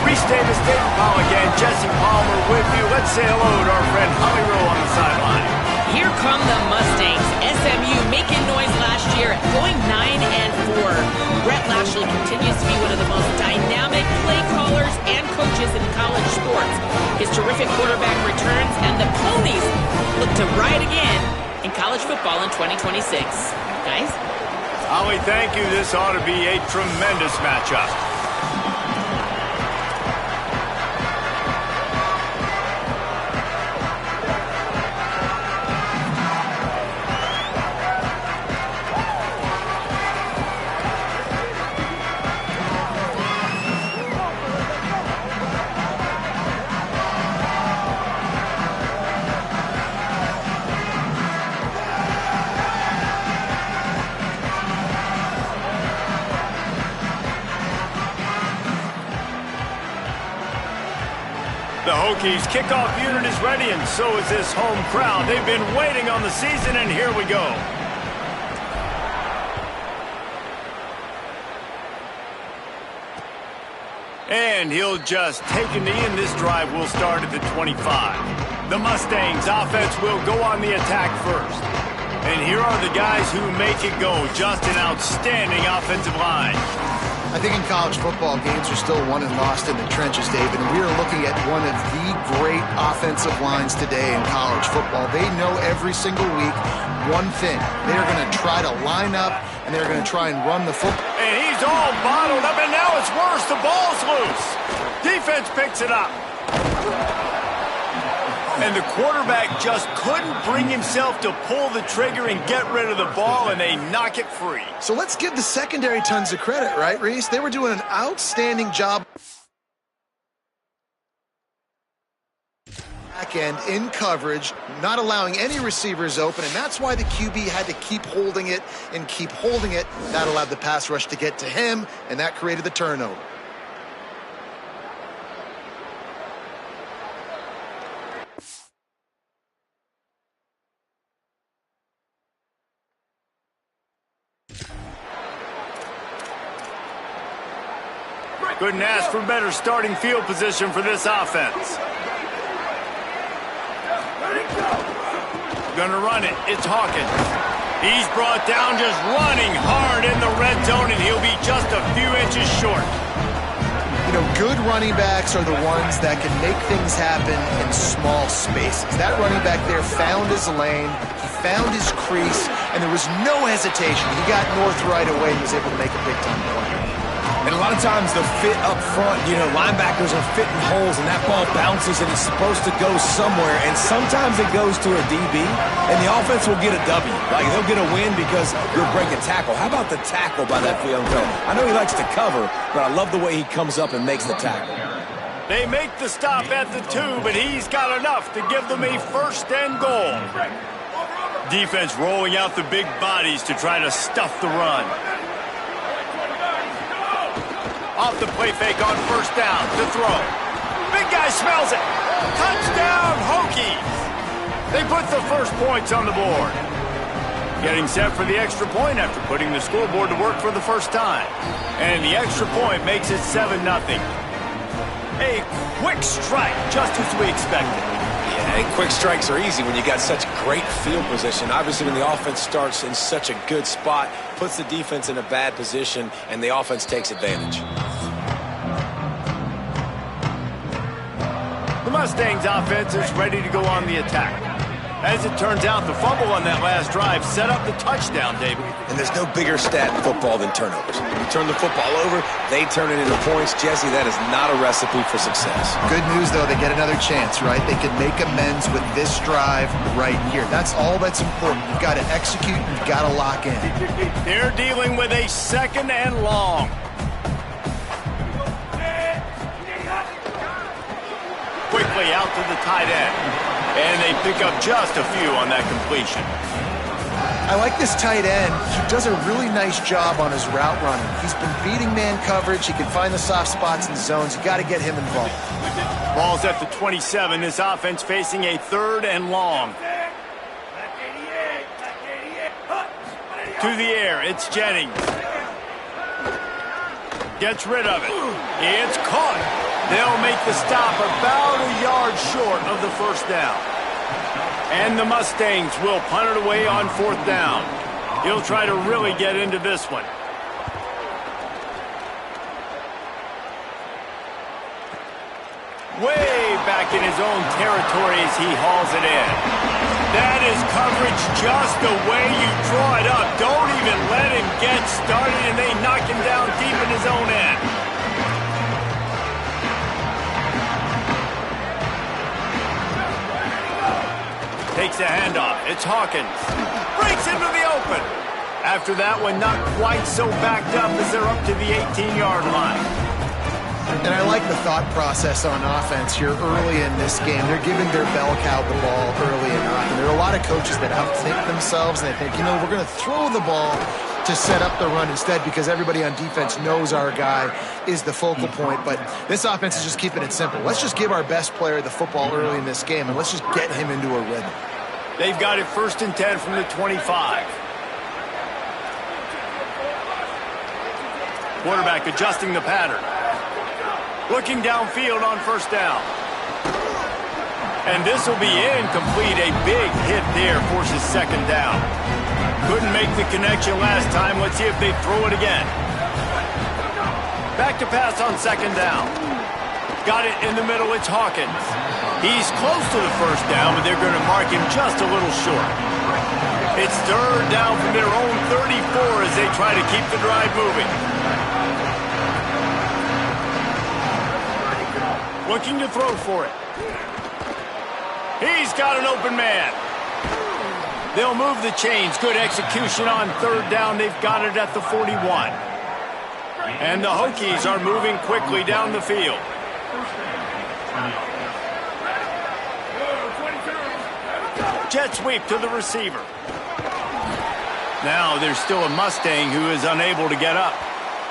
Reese Davis, David Pollack, and Jesse Palmer with you. Let's say hello to our friend Holly Rowe on the sideline. Here come the Mustangs. SMU making noise last year, going 9-4. Brett Lashley continues to be one of the most dynamic play callers and coaches in college sports. His terrific quarterback returns, and the Ponies look to ride again in college football in 2026. Guys? Holly, thank you. This ought to be a tremendous matchup. The Hokies kickoff unit is ready, and so is this home crowd. They've been waiting on the season, and here we go. And he'll just take a knee, and this drive will start at the 25. The Mustangs offense will go on the attack first. And here are the guys who make it go. Just an outstanding offensive line. I think in college football, games are still won and lost in the trenches, David, and we are looking at one of the great offensive lines today in college football. They know every single week one thing. They're going to try to line up, and they're going to try and run the football. And he's all bottled up, and now it's worse. The ball's loose. Defense picks it up. And the quarterback just couldn't bring himself to pull the trigger and get rid of the ball, and they knock it free. So let's give the secondary tons of credit, right, Reese? They were doing an outstanding job. Back end in coverage, not allowing any receivers open, and that's why the QB had to keep holding it and keep holding it. That allowed the pass rush to get to him, and that created the turnover. Couldn't ask for better starting field position for this offense. Gonna run it. It's Hawkins. He's brought down, just running hard in the red zone, and he'll be just a few inches short. You know, good running backs are the ones that can make things happen in small spaces. That running back there found his lane, he found his crease, and there was no hesitation. He got north right away and was able to make a big-time play. And a lot of times the fit up front, you know, linebackers are fitting holes, and that ball bounces, and it's supposed to go somewhere, and sometimes it goes to a DB, and the offense will get a W. Like, they'll get a win because you'll break a tackle. How about the tackle by that young fella? I know he likes to cover, but I love the way he comes up and makes the tackle. They make the stop at the 2, but he's got enough to give them a first and goal. Defense rolling out the big bodies to try to stuff the run. Off the play fake on first down to throw. Big guy smells it. Touchdown, Hokies. They put the first points on the board. Getting set for the extra point after putting the scoreboard to work for the first time. And the extra point makes it 7-0. A quick strike, just as we expected. Yeah, and quick strikes are easy when you got such great field position. Obviously, when the offense starts in such a good spot, puts the defense in a bad position, and the offense takes advantage. The Mustangs offense is ready to go on the attack. As it turns out, the fumble on that last drive set up the touchdown, David. And there's no bigger stat in football than turnovers. When you turn the football over, they turn it into points. Jesse, that is not a recipe for success. Good news, though, they get another chance, right? They can make amends with this drive right here. That's all that's important. You've got to execute, you've got to lock in. They're dealing with a second and long. Quickly out to the tight end. And they pick up just a few on that completion. I like this tight end. He does a really nice job on his route running. He's been beating man coverage. He can find the soft spots in zones. You got to get him involved. Ball's at the 27. This offense facing a third and long. To the air, it's Jennings. Gets rid of it. It's caught. They'll make the stop about a yard short of the first down. And the Mustangs will punt it away on 4th down. He'll try to really get into this one. Way back in his own territory as he hauls it in. That is coverage just the way you draw it up. Don't even let him get started, and they knock him down deep in his own end. Takes a handoff. It's Hawkins. Breaks into the open. After that one, not quite so backed up as they're up to the 18-yard line. And I like the thought process on offense here early in this game. They're giving their bell cow the ball early enough. And there are a lot of coaches that outthink themselves, and they think, you know, we're going to throw the ball to set up the run instead because everybody on defense knows our guy is the focal point. But this offense is just keeping it simple. Let's just give our best player the football early in this game, and let's just get him into a rhythm. They've got it 1st and 10 from the 25. Quarterback adjusting the pattern. Looking downfield on 1st down. And this will be incomplete. A big hit there forces 2nd down. Couldn't make the connection last time. Let's see if they throw it again. Back to pass on 2nd down. Got it in the middle. It's Hawkins. He's close to the 1st down, but they're going to mark him just a little short. It's 3rd down from their own 34 as they try to keep the drive moving. Looking to throw for it. He's got an open man. They'll move the chains. Good execution on 3rd down. They've got it at the 41. And the Hokies are moving quickly down the field. Jet sweep to the receiver. Now there's still a Mustang who is unable to get up.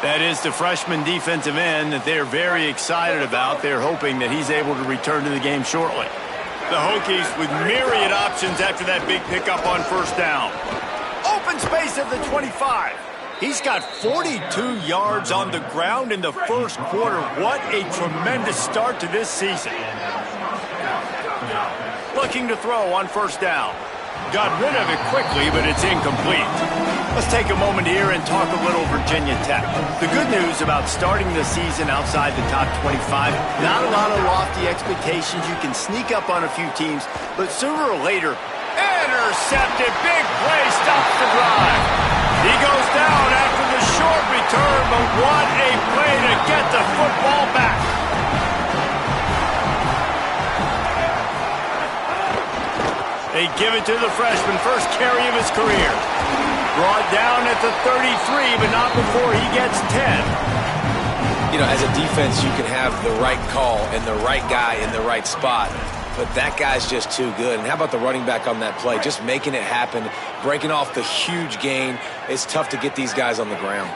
That is the freshman defensive end that they're very excited about. They're hoping that he's able to return to the game shortly. The Hokies with myriad options after that big pickup on 1st down. Open space at the 25. He's got 42 yards on the ground in the 1st quarter. What a tremendous start to this season. Looking to throw on 1st down. Got rid of it quickly, but it's incomplete. Let's take a moment here and talk a little Virginia Tech. The good news about starting the season outside the top 25, not a lot of lofty expectations. You can sneak up on a few teams, but sooner or later, intercepted, big play, stops the drive. He goes down after the short return, but what a play to get the football back. They give it to the freshman, first carry of his career. Brought down at the 33, but not before he gets 10. You know, as a defense, you can have the right call and the right guy in the right spot, but that guy's just too good. And how about the running back on that play? Just making it happen, breaking off the huge gain. It's tough to get these guys on the ground.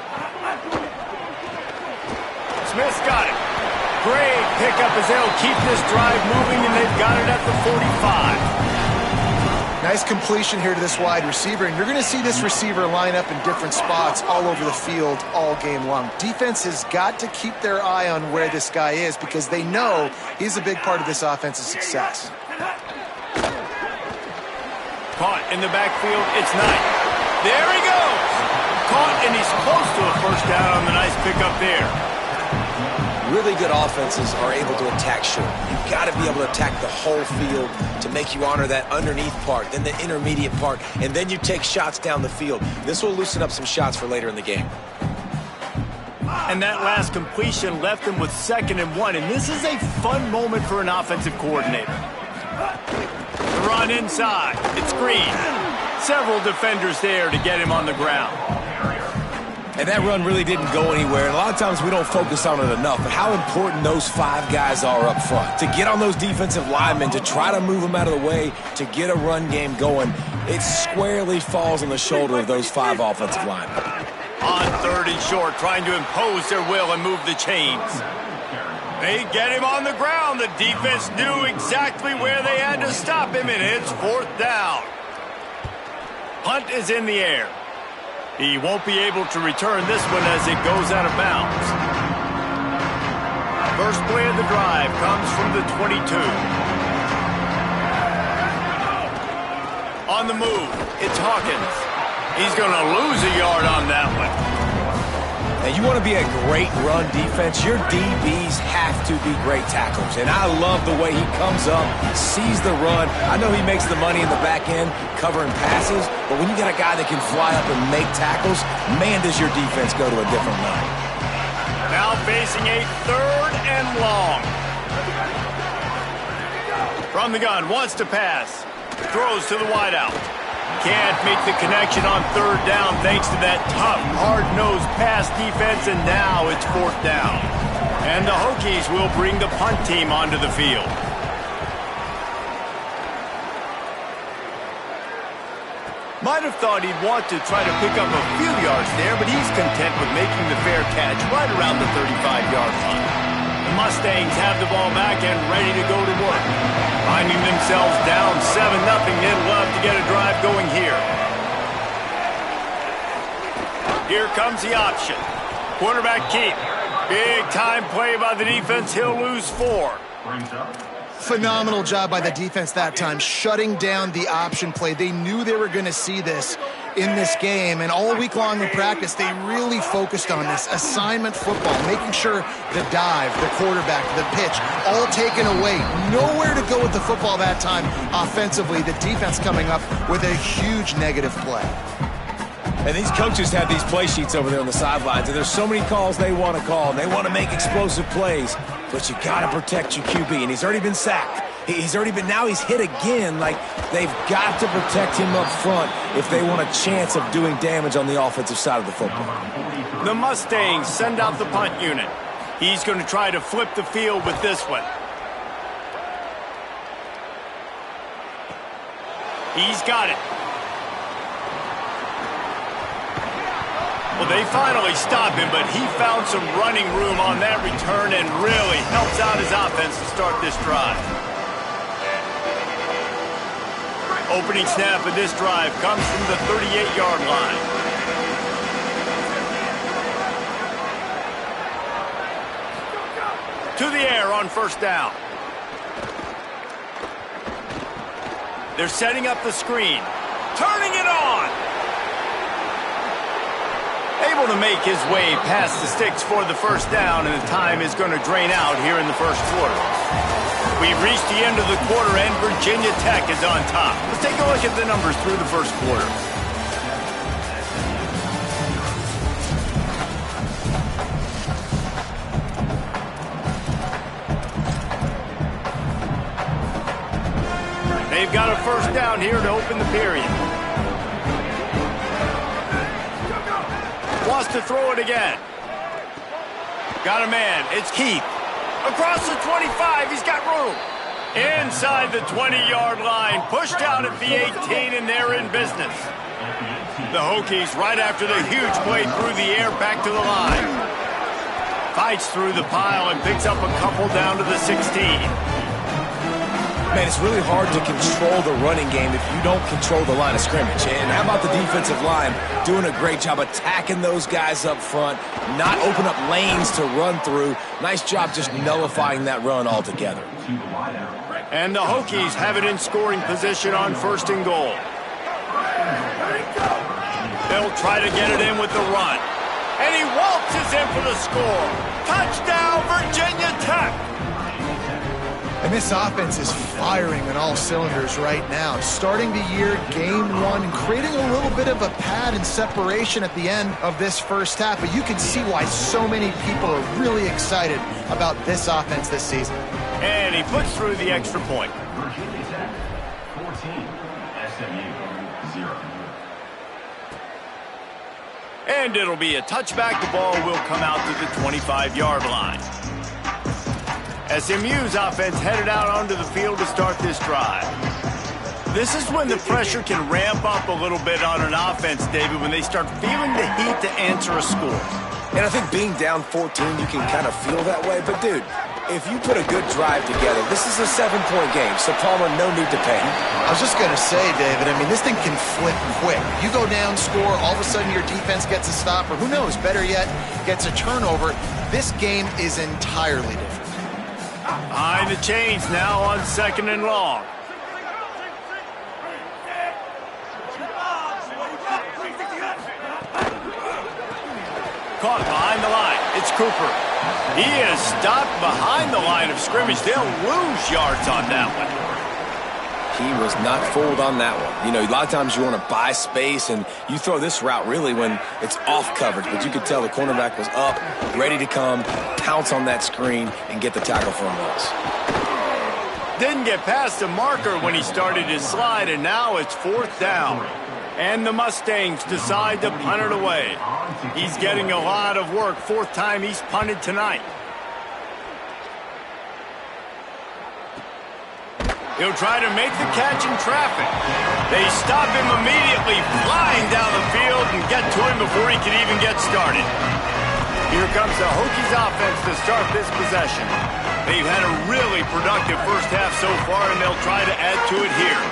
Smith's got it. Great pickup as they'll keep this drive moving, and they've got it at the 45. Nice completion here to this wide receiver, and you're going to see this receiver line up in different spots all over the field all game long. Defense has got to keep their eye on where this guy is because they know he's a big part of this offense's success. Caught in the backfield, it's Knight. There he goes! Caught, and he's close to a 1st down on the nice pickup there. Really good offenses are able to attack short. You've got to be able to attack the whole field to make you honor that underneath part, then the intermediate part, and then you take shots down the field. This will loosen up some shots for later in the game. And that last completion left them with 2nd and 1, and this is a fun moment for an offensive coordinator. The run inside. It's Green. Several defenders there to get him on the ground. And that run really didn't go anywhere. And a lot of times we don't focus on it enough, but how important those 5 guys are up front. To get on those defensive linemen, to try to move them out of the way, to get a run game going, it squarely falls on the shoulder of those 5 offensive linemen. On 3rd and short, trying to impose their will and move the chains. They get him on the ground. The defense knew exactly where they had to stop him, and it's 4th down. Punt is in the air. He won't be able to return this one as it goes out of bounds. First play of the drive comes from the 22. On the move, it's Hawkins. He's going to lose a yard on that one. And you want to be a great run defense, your DBs have to be great tacklers. And I love the way he comes up, sees the run. I know he makes the money in the back end covering passes, but when you got a guy that can fly up and make tackles, man, does your defense go to a different level. Now facing a 3rd and long. From the gun, wants to pass. Throws to the wideout. Can't make the connection on 3rd down thanks to that tough, hard-nosed pass defense, and now it's 4th down. And the Hokies will bring the punt team onto the field. Might have thought he'd want to try to pick up a few yards there, but he's content with making the fair catch right around the 35-yard line. The Mustangs have the ball back and ready to go to work. Finding themselves down 7-0, they'd love to get a drive going here. Here comes the option. Quarterback keep. Big time play by the defense. He'll lose 4. Phenomenal job by the defense that time, shutting down the option play. They knew they were going to see this in this game, and all week long in practice, they really focused on this assignment football, making sure the dive, the quarterback, the pitch, all taken away. Nowhere to go with the football that time offensively. The defense coming up with a huge negative play. And these coaches have these play sheets over there on the sidelines, and there's so many calls they want to call, and they want to make explosive plays, but you got to protect your QB, and he's already been sacked. Now he's hit again. Like, they've got to protect him up front if they want a chance of doing damage on the offensive side of the football. The Mustangs send out the punt unit. He's going to try to flip the field with this one. He's got it. Well, they finally stop him, but he found some running room on that return and really helps out his offense to start this drive. Opening snap of this drive comes from the 38-yard line. To the air on 1st down. They're setting up the screen. Turning it on. Able to make his way past the sticks for the 1st down, and the time is going to drain out here in the 1st quarter. We've reached the end of the quarter, and Virginia Tech is on top. Let's take a look at the numbers through the 1st quarter. They've got a 1st down here to open the period. Wants to throw it again. Got a man. It's Keith. Across the 25. He's got room. Inside the 20-yard line. Pushed out at the 18, and they're in business. The Hokies, right after the huge play through the air, back to the line. Fights through the pile and picks up a couple down to the 16. Man, it's really hard to control the running game if you don't control the line of scrimmage. And how about the defensive line doing a great job attacking those guys up front, not open up lanes to run through. Nice job just nullifying that run altogether. And the Hokies have it in scoring position on 1st and goal. They'll try to get it in with the run. And he waltzes in for the score. Touchdown, Virginia Tech! And this offense is firing on all cylinders right now. Starting the year, game 1, and creating a little bit of a pad and separation at the end of this 1st half. But you can see why so many people are really excited about this offense this season. And he puts through the extra point. Virginia Tech, 14, SMU, 0. And it'll be a touchback. The ball will come out to the 25-yard line. SMU's offense headed out onto the field to start this drive. This is when the pressure can ramp up a little bit on an offense, David, when they start feeling the heat to answer a score. And I think being down 14, you can kind of feel that way. But, dude, if you put a good drive together, this is a 7-point game, so Palmer, no need to panic. I was just going to say, David, I mean, this thing can flip quick. You go down, score, all of a sudden your defense gets a stop, or who knows, better yet, gets a turnover. This game is entirely different. Behind the chains now on 2nd and long. Caught behind the line. It's Cooper. He is stopped behind the line of scrimmage. They'll lose yards on that one. He was not fooled on that one. You know, a lot of times you want to buy space, and you throw this route really when it's off coverage. But you could tell the cornerback was up, ready to come, pounce on that screen, and get the tackle for a loss. Didn't get past the marker when he started his slide, and now it's 4th down. And the Mustangs decide to punt it away. He's getting a lot of work. 4th time he's punted tonight. He'll try to make the catch in traffic. They stop him immediately, flying down the field and get to him before he can even get started. Here comes the Hokies offense to start this possession. They've had a really productive first half so far, and they'll try to add to it here.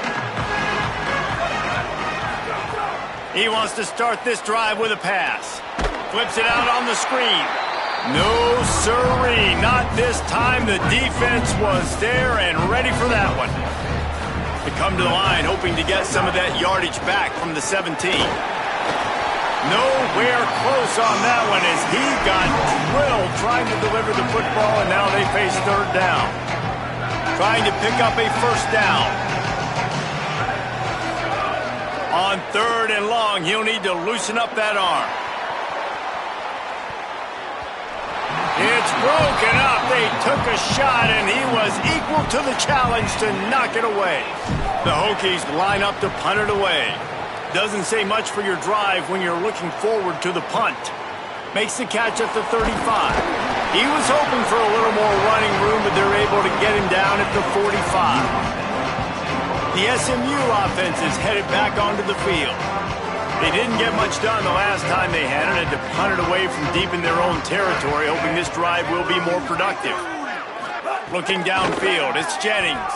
He wants to start this drive with a pass. Flips it out on the screen. No, sirree, not this time. The defense was there and ready for that one. They come to the line, hoping to get some of that yardage back from the 17. Nowhere close on that one as he got drilled trying to deliver the football, and now they face 3rd down. Trying to pick up a 1st down. On 3rd and long, he'll need to loosen up that arm. It's broken up. They took a shot, and he was equal to the challenge to knock it away. The Hokies line up to punt it away. Doesn't say much for your drive when you're looking forward to the punt. Makes the catch at the 35. He was hoping for a little more running room, but they're able to get him down at the 45. The SMU offense is headed back onto the field. They didn't get much done the last time they had it, and to punt it away from deep in their own territory, hoping this drive will be more productive. Looking downfield, it's Jennings.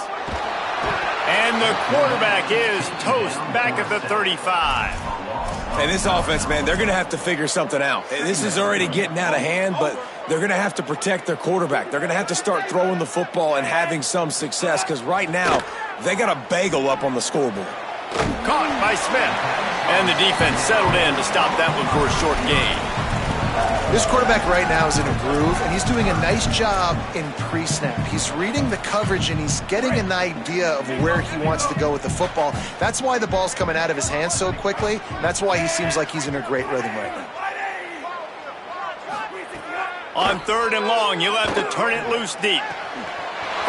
And the quarterback is toast back at the 35. And this offense, man, they're going to have to figure something out. This is already getting out of hand, but they're going to have to protect their quarterback. They're going to have to start throwing the football and having some success, because right now, they got a bagel up on the scoreboard. Caught by Smith. And the defense settled in to stop that one for a short gain. This quarterback right now is in a groove, and he's doing a nice job in pre-snap. He's reading the coverage, and he's getting an idea of where he wants to go with the football. That's why the ball's coming out of his hands so quickly. That's why he seems like he's in a great rhythm right now. On 3rd and long, you'll have to turn it loose deep.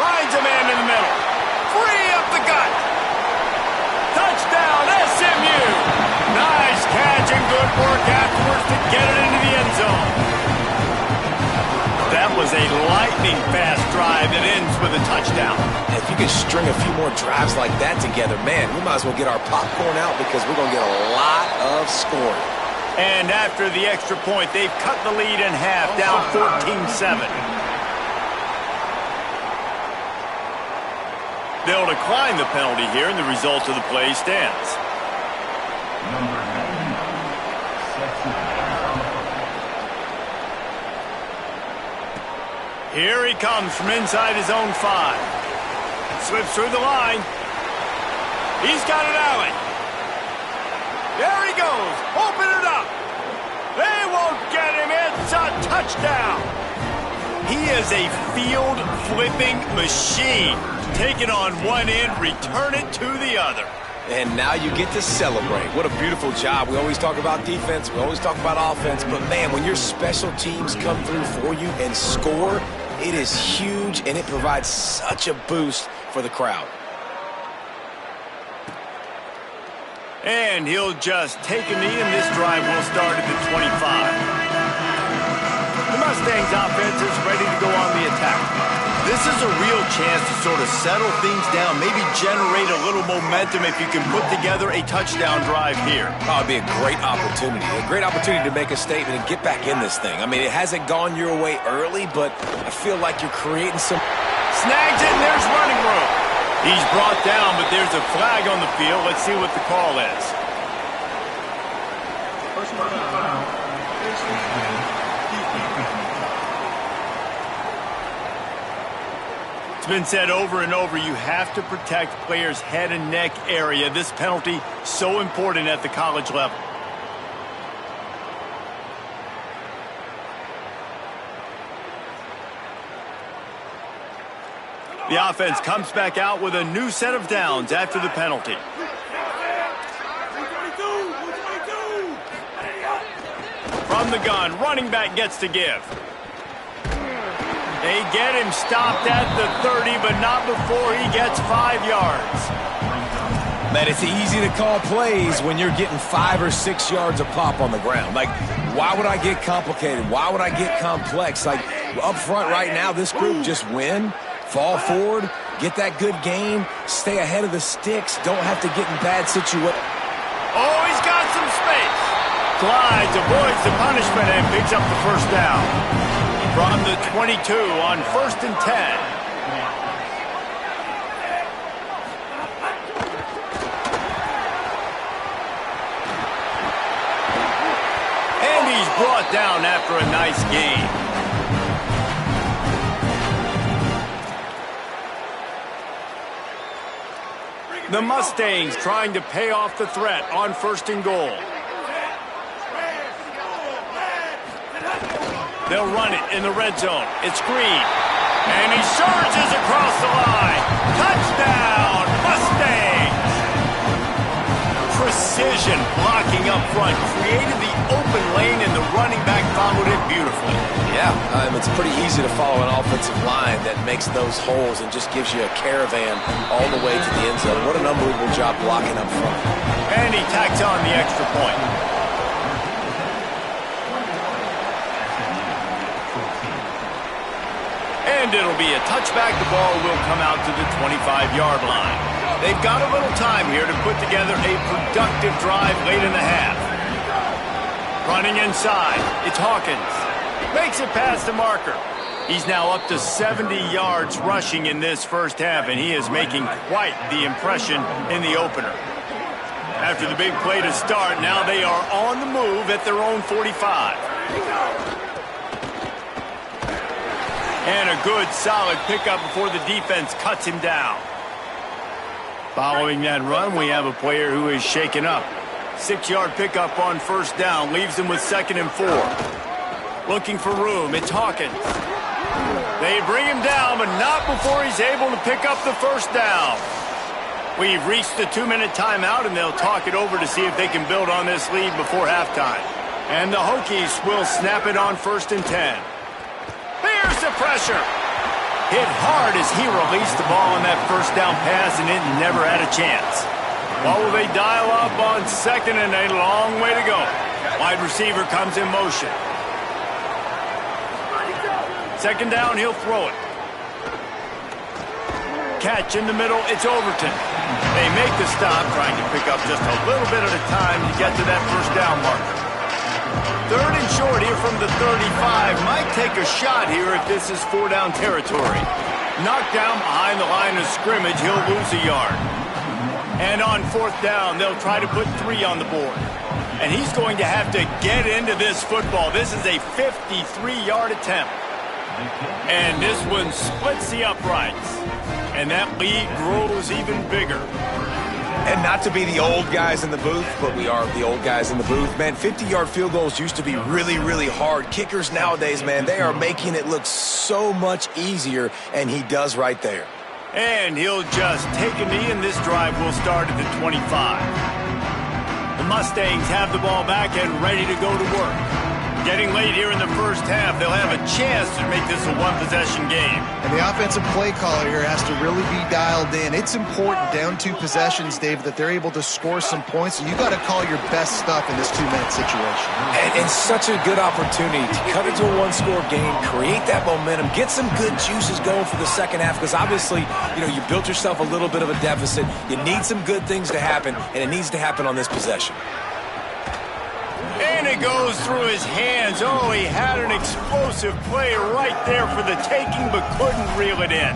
Finds a man in the middle. Free up the gut. Touchdown, SMU! Nice catch and good work afterwards to get it into the end zone. That was a lightning-fast drive that ends with a touchdown. If you could string a few more drives like that together, man, we might as well get our popcorn out, because we're going to get a lot of scoring. And after the extra point, they've cut the lead in half, down 14-7. They'll decline the penalty here, and the result of the play stands. Number 90, Sexton. Here he comes from inside his own 5. Slips through the line. He's got an alley. There he goes. Open it up. They won't get him. It's a touchdown. He is a field-flipping machine. Take it on one end, return it to the other. And now you get to celebrate. What a beautiful job. We always talk about defense. We always talk about offense. But, man, when your special teams come through for you and score, it is huge, and it provides such a boost for the crowd. And he'll just take a knee, and this drive will start at the 25. The Mustangs offense is ready to go on the attack. This is a real chance to sort of settle things down, maybe generate a little momentum if you can put together a touchdown drive here. Oh, it'd be a great opportunity to make a statement and get back in this thing. I mean, it hasn't gone your way early, but I feel like you're creating some... Snags it, and there's running room. He's brought down, but there's a flag on the field. Let's see what the call is. It's been said over and over, you have to protect players' head and neck area. This penalty, so important at the college level. The offense comes back out with a new set of downs after the penalty. From the gun, running back gets to give. They get him stopped at the 30, but not before he gets 5 yards. Man, it's easy to call plays when you're getting 5 or 6 yards a pop on the ground. Like, why would I get complicated? Why would I get complex? Like, up front right now, this group just win, fall forward, get that good game, stay ahead of the sticks, don't have to get in bad situations. Oh, he's got some space. Glides, avoids the punishment, and picks up the first down. From the 22 on 1st and 10. And he's brought down after a nice gain. The Mustangs trying to pay off the threat on 1st and goal. They'll run it in the red zone. It's Green. And he surges across the line. Touchdown, Mustangs! Precision blocking up front. Created the open lane, and the running back followed it beautifully. Yeah, it's pretty easy to follow an offensive line that makes those holes and just gives you a caravan all the way to the end zone. What an unbelievable job blocking up front. And he tacks on the extra point. And it'll be a touchback. The ball will come out to the 25-yard line. They've got a little time here to put together a productive drive late in the half. Running inside, it's Hawkins. Makes it past the marker. He's now up to 70 yards rushing in this first half, and he is making quite the impression in the opener. After the big play to start, now they are on the move at their own 45. And a good, solid pickup before the defense cuts him down. Following that run, we have a player who is shaken up. 6-yard pickup on 1st down, leaves him with 2nd and 4. Looking for room, it's Hawkins. They bring him down, but not before he's able to pick up the 1st down. We've reached the 2-minute timeout, and they'll talk it over to see if they can build on this lead before halftime. And the Hokies will snap it on 1st and 10. Here's the pressure. Hit hard as he released the ball on that 1st down pass, and it never had a chance. What will they dial up on 2nd and a long way to go? Wide receiver comes in motion. 2nd down, he'll throw it. Catch in the middle, it's Overton. They make the stop, trying to pick up just a little bit at a time to get to that 1st down marker. 3rd and short here from the 35. Might take a shot here if this is 4-down territory. Knocked down behind the line of scrimmage, he'll lose a yard. And on 4th down, they'll try to put 3 on the board. And he's going to have to get into this football. This is a 53-yard attempt. And this one splits the uprights. And that lead grows even bigger. And not to be the old guys in the booth, but we are the old guys in the booth. Man, 50-yard field goals used to be really, really hard. Kickers nowadays, man, they are making it look so much easier, and he does right there. And he'll just take a knee, and this drive will start at the 25. The Mustangs have the ball back and ready to go to work. Getting late here in the first half, they'll have a chance to make this a one-possession game. And the offensive play caller here has to really be dialed in. It's important down 2 possessions, Dave, that they're able to score some points. So you got to call your best stuff in this 2-minute situation. And such a good opportunity to cut into a 1-score game, create that momentum, get some good juices going for the second half, because obviously, you built yourself a little bit of a deficit. You need some good things to happen, and it needs to happen on this possession. And it goes through his hands. Oh, he had an explosive play right there for the taking, but couldn't reel it in.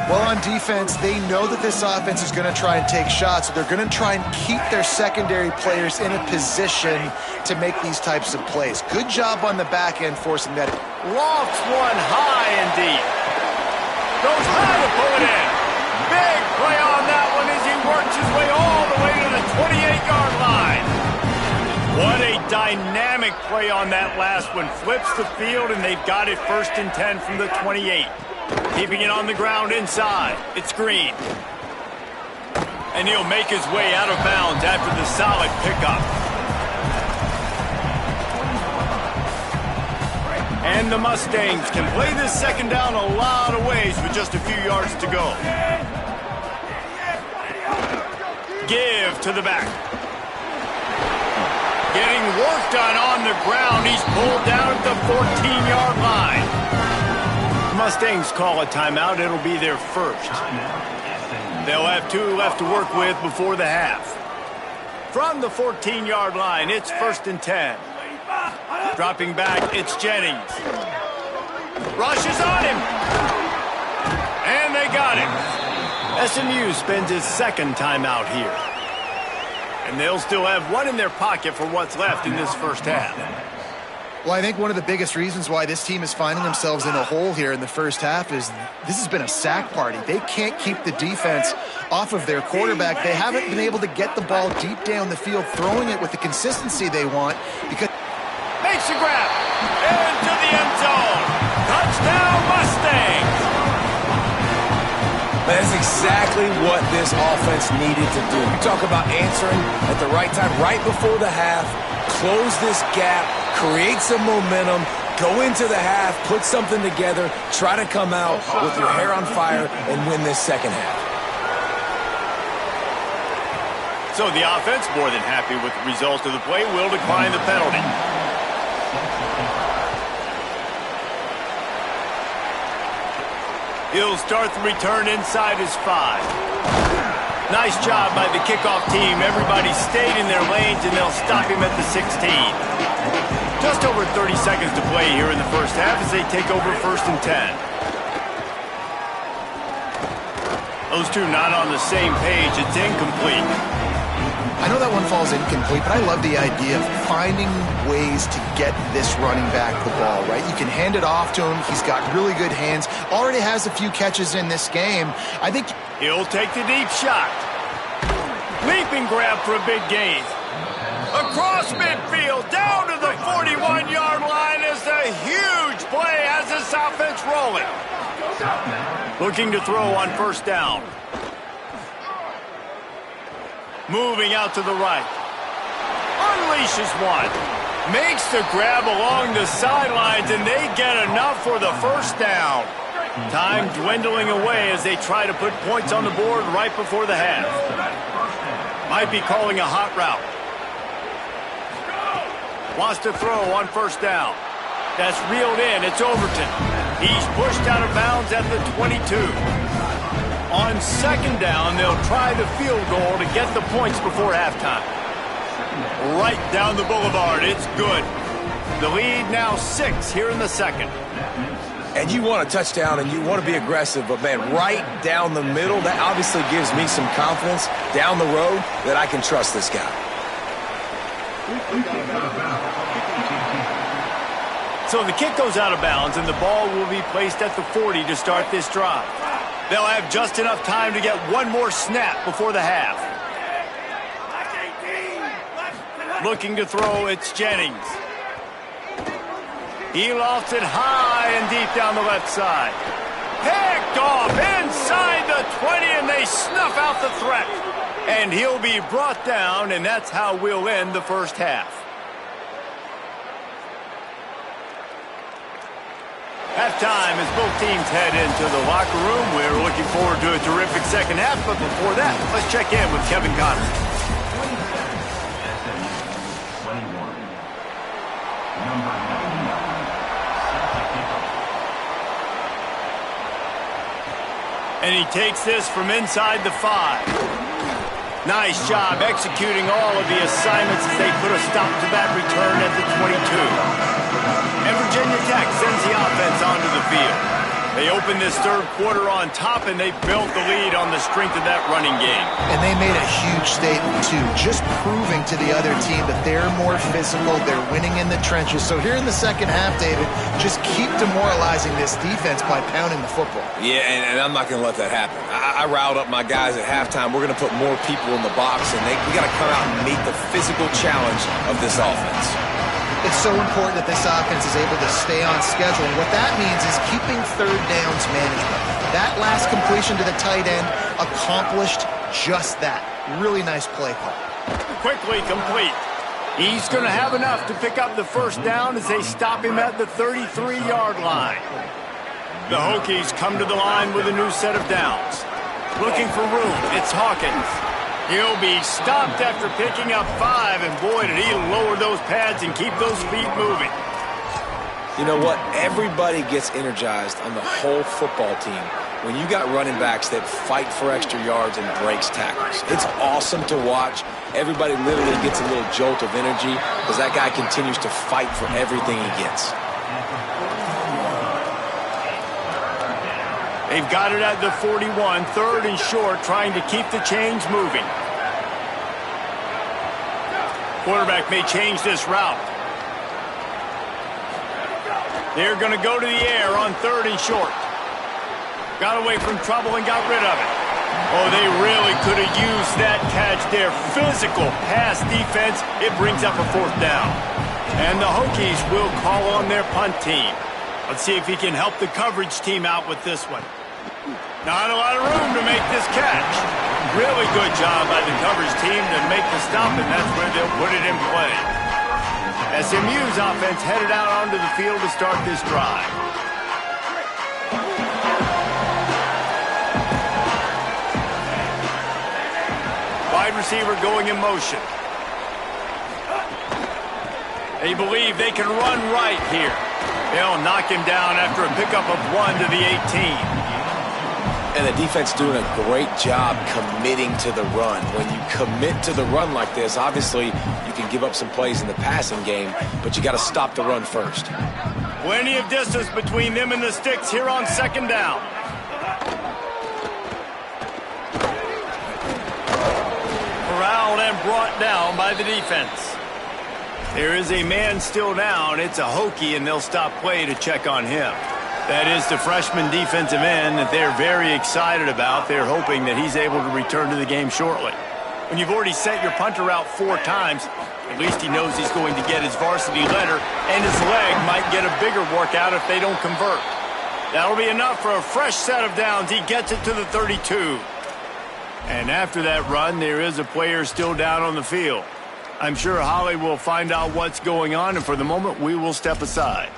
Well, on defense, they know that this offense is going to try and take shots, so they're going to try and keep their secondary players in a position to make these types of plays. Good job on the back end forcing that. Lofts one high and deep. Goes high to pull it in. Big play on that one as he works his way all the way to the 28-yard line. What a dynamic play on that last one. Flips the field, and they've got it 1st and 10 from the 28. Keeping it on the ground inside. It's Green. And he'll make his way out of bounds after the solid pickup. And the Mustangs can play this second down a lot of ways with just a few yards to go. Give to the back. Getting work done on the ground. He's pulled down at the 14-yard line. Mustangs call a timeout. It'll be their first. They'll have 2 left to work with before the half. From the 14-yard line, it's 1st and 10. Dropping back, it's Jennings. Rushes on him. And they got him. SMU spends his 2nd timeout here. And they'll still have 1 in their pocket for what's left in this first half. Well, I think one of the biggest reasons why this team is finding themselves in a hole here in the first half is this has been a sack party. They can't keep the defense off of their quarterback. They haven't been able to get the ball deep down the field, throwing it with the consistency they want. Because makes a grab into the end zone. Touchdown, Mustangs. That's exactly what this offense needed to do. You talk about answering at the right time, right before the half, close this gap, create some momentum, go into the half, put something together, try to come out with your hair on fire and win this second half. So the offense, more than happy with the result of the play, will decline the penalty. He'll start the return inside his 5. Nice job by the kickoff team. Everybody stayed in their lanes, and they'll stop him at the 16. Just over 30 seconds to play here in the first half as they take over 1st and 10. Those two not on the same page. It's incomplete. I know that one falls incomplete, but I love the idea of finding ways to get this running back the ball, right? You can hand it off to him. He's got really good hands. Already has a few catches in this game. I think he'll take the deep shot. Leaping grab for a big gain. Across midfield, down to the 41-yard line is a huge play as this offense rolling. Looking to throw on 1st down. Moving out to the right. Unleashes one. Makes the grab along the sidelines, and they get enough for the 1st down. Time dwindling away as they try to put points on the board right before the half. Might be calling a hot route. Wants to throw on 1st down. That's reeled in. It's Overton. He's pushed out of bounds at the 22. On 2nd down, they'll try the field goal to get the points before halftime. Right down the boulevard. It's good. The lead now 6 here in the 2nd. And you want a touchdown and you want to be aggressive, but, man, right down the middle, that obviously gives me some confidence down the road that I can trust this guy. So the kick goes out of bounds, and the ball will be placed at the 40 to start this drive. They'll have just enough time to get one more snap before the half. Looking to throw, it's Jennings. He lofts it high and deep down the left side. Picked off inside the 20, and they snuff out the threat. And he'll be brought down, and that's how we'll end the first half. Halftime as both teams head into the locker room. We're looking forward to a terrific second half, but before that, let's check in with Kevin Connor. And he takes this from inside the 5. Nice job executing all of the assignments as they put a stop to that return at the 22. And Virginia Tech sends the offense onto the field. They opened this third quarter on top, and they built the lead on the strength of that running game. And they made a huge statement, too, just proving to the other team that they're more physical, they're winning in the trenches. So here in the second half, David, just keep demoralizing this defense by pounding the football. Yeah, and I'm not going to let that happen. I riled up my guys at halftime. We're going to put more people in the box, and we got to come out and meet the physical challenge of this offense. It's so important that this offense is able to stay on schedule. And what that means is keeping third downs management. That last completion to the tight end accomplished just that. Really nice play call. Quickly complete. He's going to have enough to pick up the first down as they stop him at the 33-yard line. The Hokies come to the line with a new set of downs. Looking for room, it's Hawkins. He'll be stopped after picking up 5, and boy, did he lower those pads and keep those feet moving. You know what? Everybody gets energized on the whole football team when you got running backs that fight for extra yards and breaks tackles. It's awesome to watch. Everybody literally gets a little jolt of energy as that guy continues to fight for everything he gets. They've got it at the 41, third and short, trying to keep the chains moving. Quarterback may change this route. They're going to go to the air on third and short. Got away from trouble and got rid of it. Oh, they really could have used that catch there. Physical pass defense. It brings up a fourth down. And the Hokies will call on their punt team. Let's see if he can help the coverage team out with this one. Not a lot of room to make this catch. Really good job by the coverage team to make the stop, and that's where they'll put it in play. SMU's offense headed out onto the field to start this drive. Wide receiver going in motion. They believe they can run right here. They'll knock him down after a pickup of 1 to the 18. And the defense doing a great job committing to the run. When you commit to the run like this, obviously you can give up some plays in the passing game, but you got to stop the run first. Plenty of distance between them and the sticks here on second down. Corralled and brought down by the defense. There is a man still down. It's a Hokie, and they'll stop play to check on him. That is the freshman defensive end that they're very excited about. They're hoping that he's able to return to the game shortly. When you've already sent your punter out 4 times, at least he knows he's going to get his varsity letter, and his leg might get a bigger workout if they don't convert. That'll be enough for a fresh set of downs. He gets it to the 32. And after that run, there is a player still down on the field. I'm sure Holly will find out what's going on, and for the moment, we will step aside.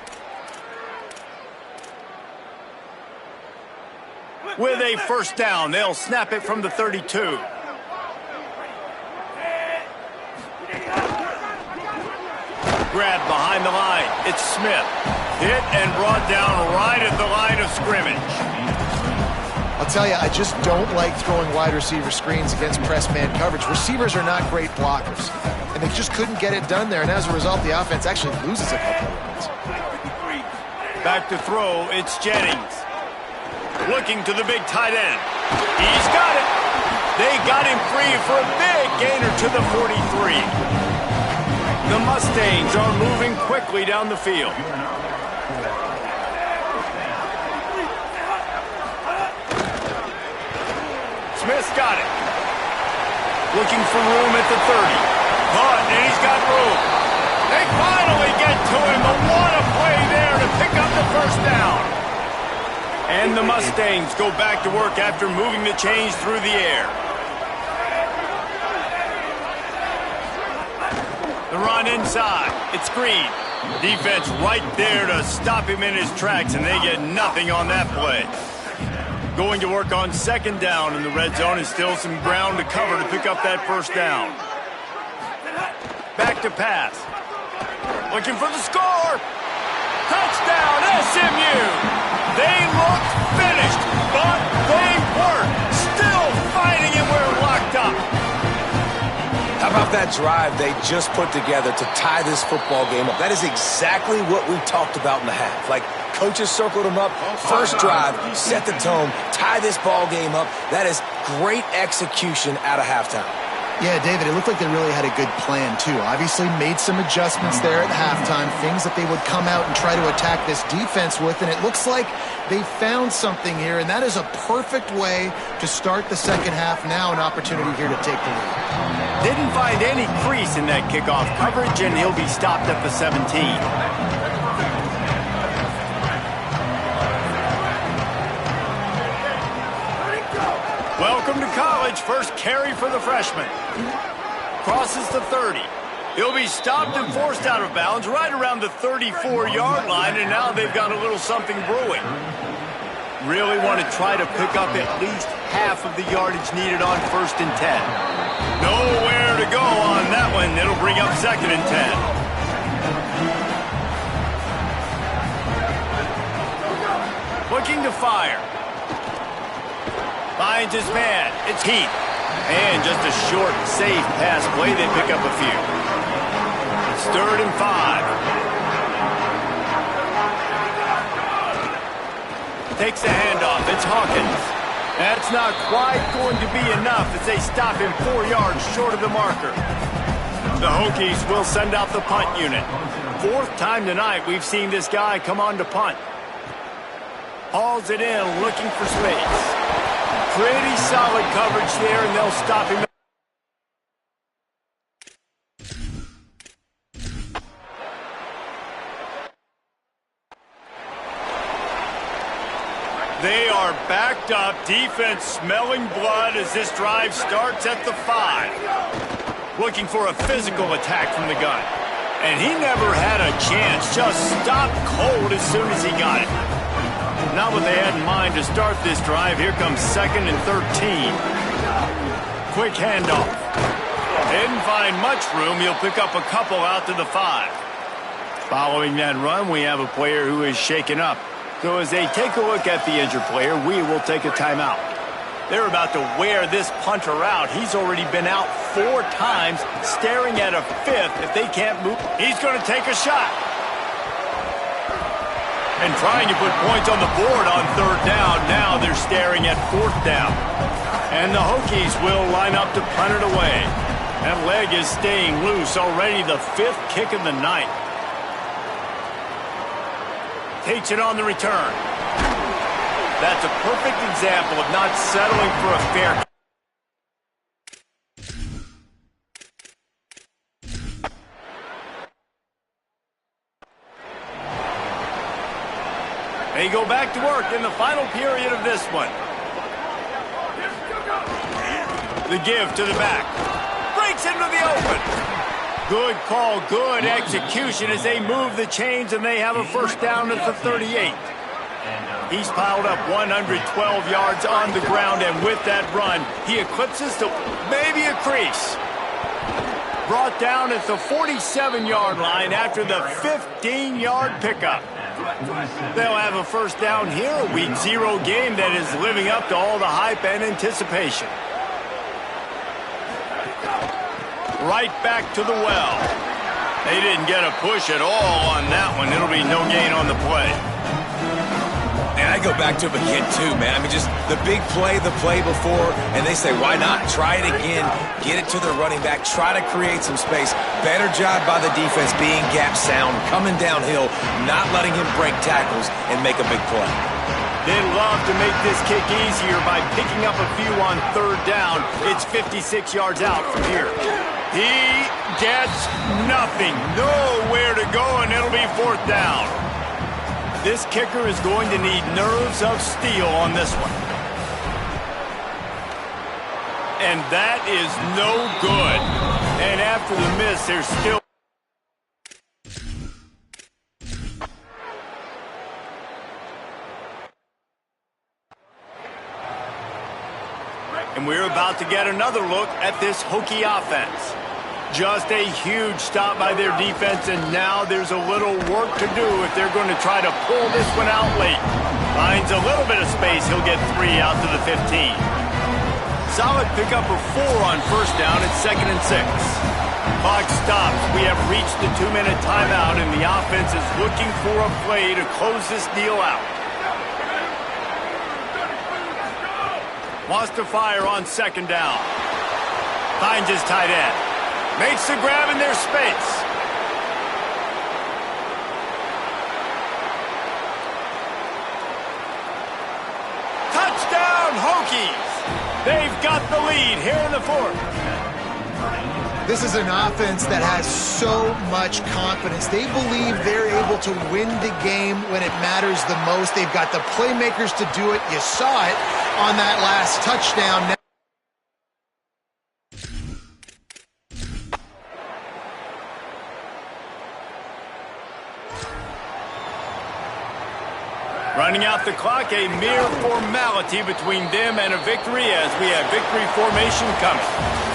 With a first down, they'll snap it from the 32. Grab behind the line. It's Smith. Hit and brought down right at the line of scrimmage. I'll tell you, I just don't like throwing wide receiver screens against press man coverage. Receivers are not great blockers, and they just couldn't get it done there, and as a result, the offense actually loses a couple of runs. Back to throw, it's Jennings. Looking to the big tight end. He's got it. They got him free for a big gainer to the 43. The Mustangs are moving quickly down the field. Smith's got it. Looking for room at the 30. Caught, and he's got room. They finally get to him, but what a play there to pick up the first down. And the Mustangs go back to work after moving the chains through the air. The run inside. It's Green. Defense right there to stop him in his tracks, and they get nothing on that play. Going to work on second down in the red zone, and still some ground to cover to pick up that first down. Back to pass. Looking for the score. Touchdown, SMU. They look finished, but they weren't. Still fighting, and we're locked up. How about that drive they just put together to tie this football game up? That is exactly what we talked about in the half. Like, Coaches circled him up. First drive, set the tone, tie this ball game up. That is great execution out of halftime. Yeah, David, it looked like they really had a good plan, too. Obviously made some adjustments there at halftime, things that they would come out and try to attack this defense with, and it looks like they found something here, and that is a perfect way to start the second half. Now an opportunity here to take the lead. Didn't find any crease in that kickoff coverage, and he'll be stopped at the 17. Welcome to college. First carry for the freshman. Crosses the 30. He'll be stopped and forced out of bounds right around the 34-yard line, and now they've got a little something brewing. Really want to try to pick up at least half of the yardage needed on 1st and 10. Nowhere to go on that one. It'll bring up 2nd and 10. Looking to fire. Finds his man. It's Heath. And just a short, safe pass play. They pick up a few. It's 3rd and 5. Takes the handoff. It's Hawkins. That's not quite going to be enough as they stop him 4 yards short of the marker. The Hokies will send out the punt unit. 4th time tonight we've seen this guy come on to punt. Hauls it in, looking for space. Pretty solid coverage there, and they'll stop him. They are backed up. Defense smelling blood as this drive starts at the 5. Looking for a physical attack from the gun. And he never had a chance. Just stopped cold as soon as he got it. Not what they had in mind to start this drive. Here comes 2nd and 13. Quick handoff. Didn't find much room. He'll pick up a couple out to the 5. Following that run, we have a player who is shaken up. So as they take a look at the injured player, we will take a timeout. They're about to wear this punter out. He's already been out 4 times, staring at a 5th. If they can't move, he's going to take a shot. And trying to put points on the board on 3rd down. Now they're staring at 4th down. And the Hokies will line up to punt it away. That leg is staying loose. Already the 5th kick of the night. Takes it on the return. That's a perfect example of not settling for a fair kick. They go back to work in the final period of this one. The give to the back. Breaks into the open. Good call, good execution as they move the chains and they have a 1st down at the 38. He's piled up 112 yards on the ground, and with that run, he eclipses the maybe a crease. Brought down at the 47-yard line after the 15-yard pickup. They'll have a 1st down here, a Week 0 game that is living up to all the hype and anticipation. Right back to the well. They didn't get a push at all on that one. It'll be no gain on the play. And I go back to it again, too, man. I mean, just the big play, the play before, and they say, why not? Try it again, get it to their running back, try to create some space. Better job by the defense being gap sound, coming downhill, not letting him break tackles and make a big play. They'd love to make this kick easier by picking up a few on 3rd down. It's 56 yards out from here. He gets nothing. Nowhere to go, and it'll be 4th down. This kicker is going to need nerves of steel on this one. And that is no good. And after the miss, there's still... And we're about to get another look at this Hokie offense. Just a huge stop by their defense, and now there's a little work to do if they're going to try to pull this one out late. Finds a little bit of space. He'll get 3 out to the 15. Solid pickup of 4 on 1st down. It's 2nd and 6. Clock stops. We have reached the 2-minute timeout, and the offense is looking for a play to close this deal out. Wants to fire on second down. Finds his tight end. Makes the grab in their space. Touchdown, Hokies! They've got the lead here in the fourth. This is an offense that has so much confidence. They believe they're able to win the game when it matters the most. They've got the playmakers to do it. You saw it on that last touchdown. Running out the clock, a mere formality between them and a victory as we have victory formation coming.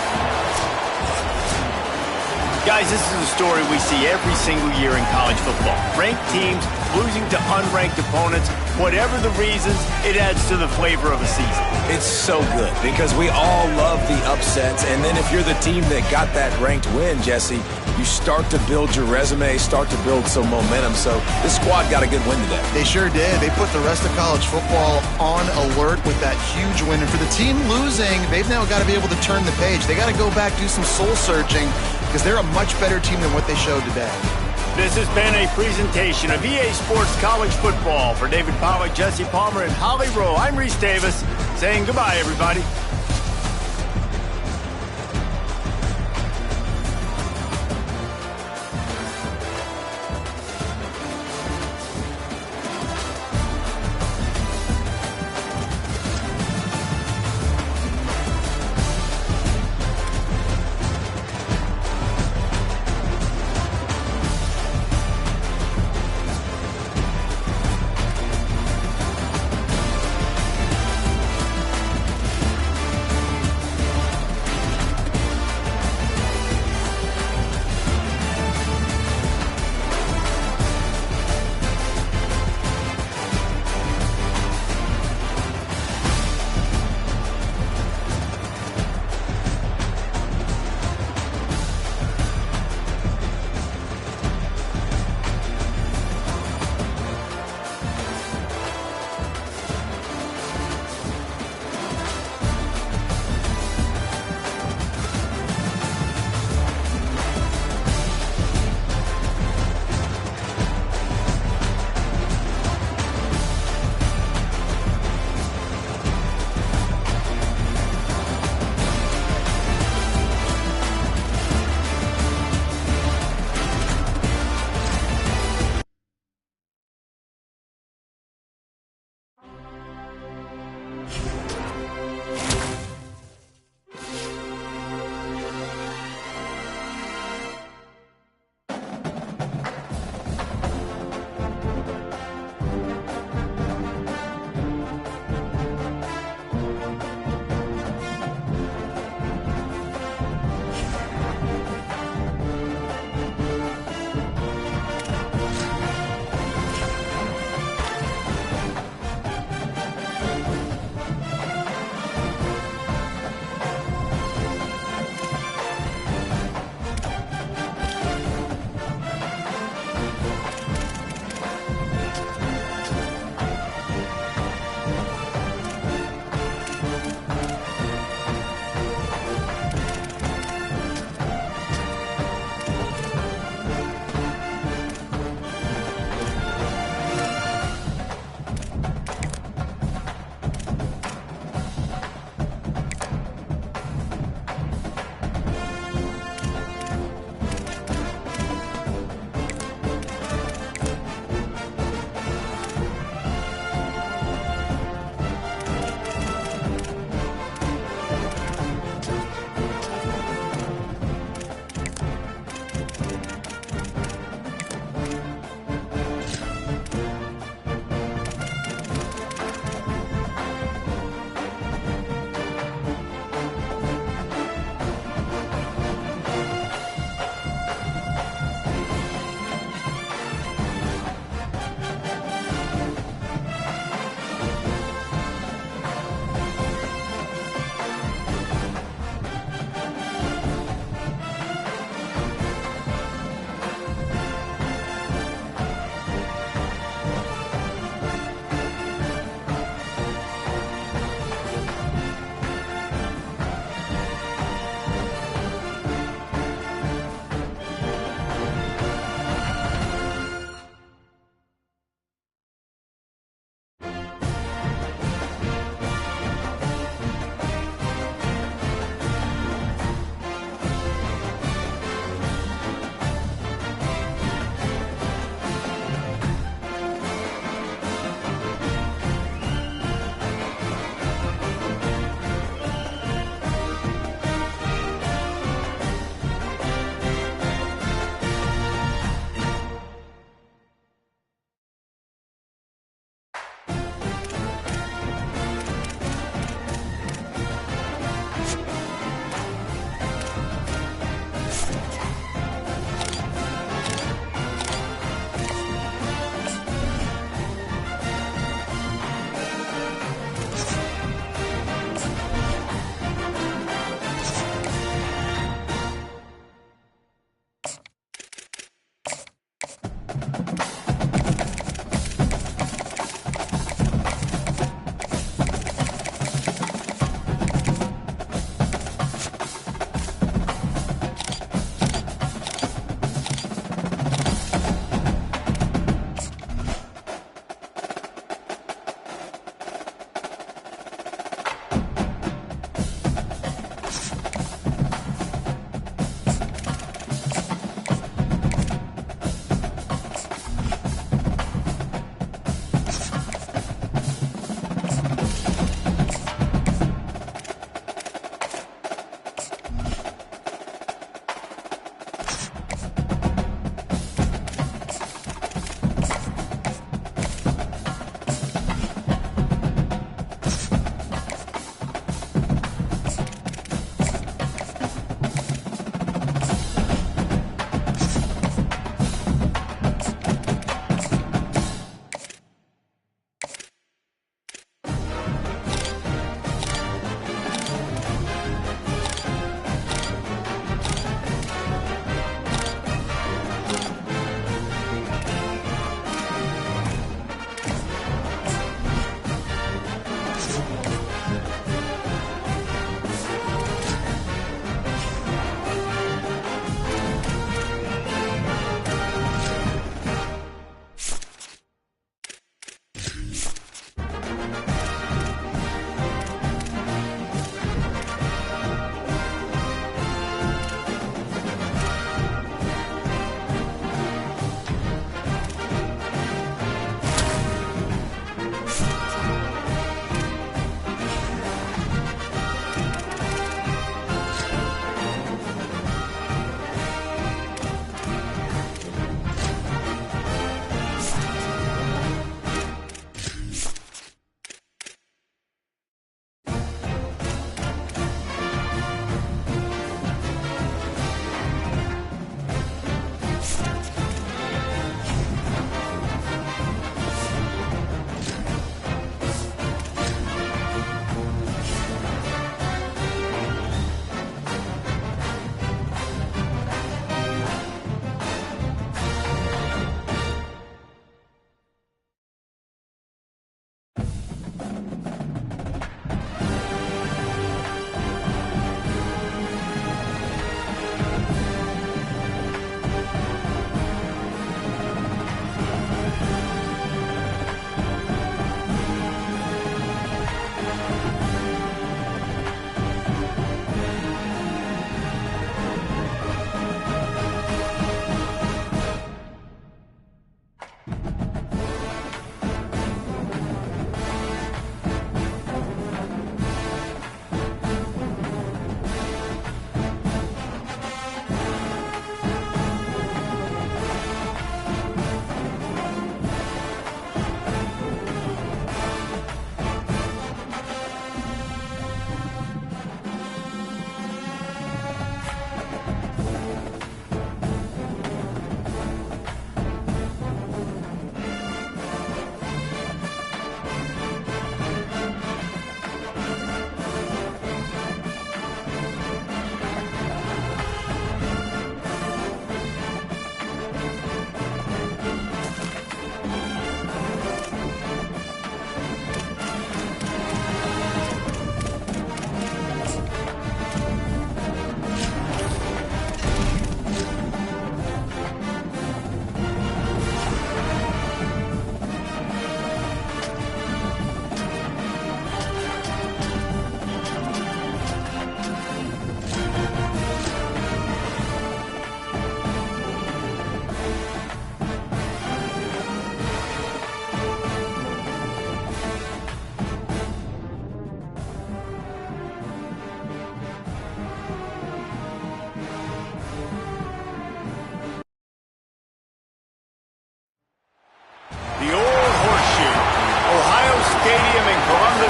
Guys, this is a story we see every single year in college football. Ranked teams losing to unranked opponents. Whatever the reasons, it adds to the flavor of a season. It's so good because we all love the upsets, and then if you're the team that got that ranked win, Jesse, you start to build your resume, start to build some momentum. So this squad got a good win today. They sure did. They put the rest of college football on alert with that huge win. And for the team losing, they've now got to be able to turn the page. They got to go back, do some soul searching, because they're a much better team than what they showed today. This has been a presentation of EA Sports College Football. For David Pollack, Jesse Palmer, and Holly Rowe, I'm Reese Davis saying goodbye, everybody.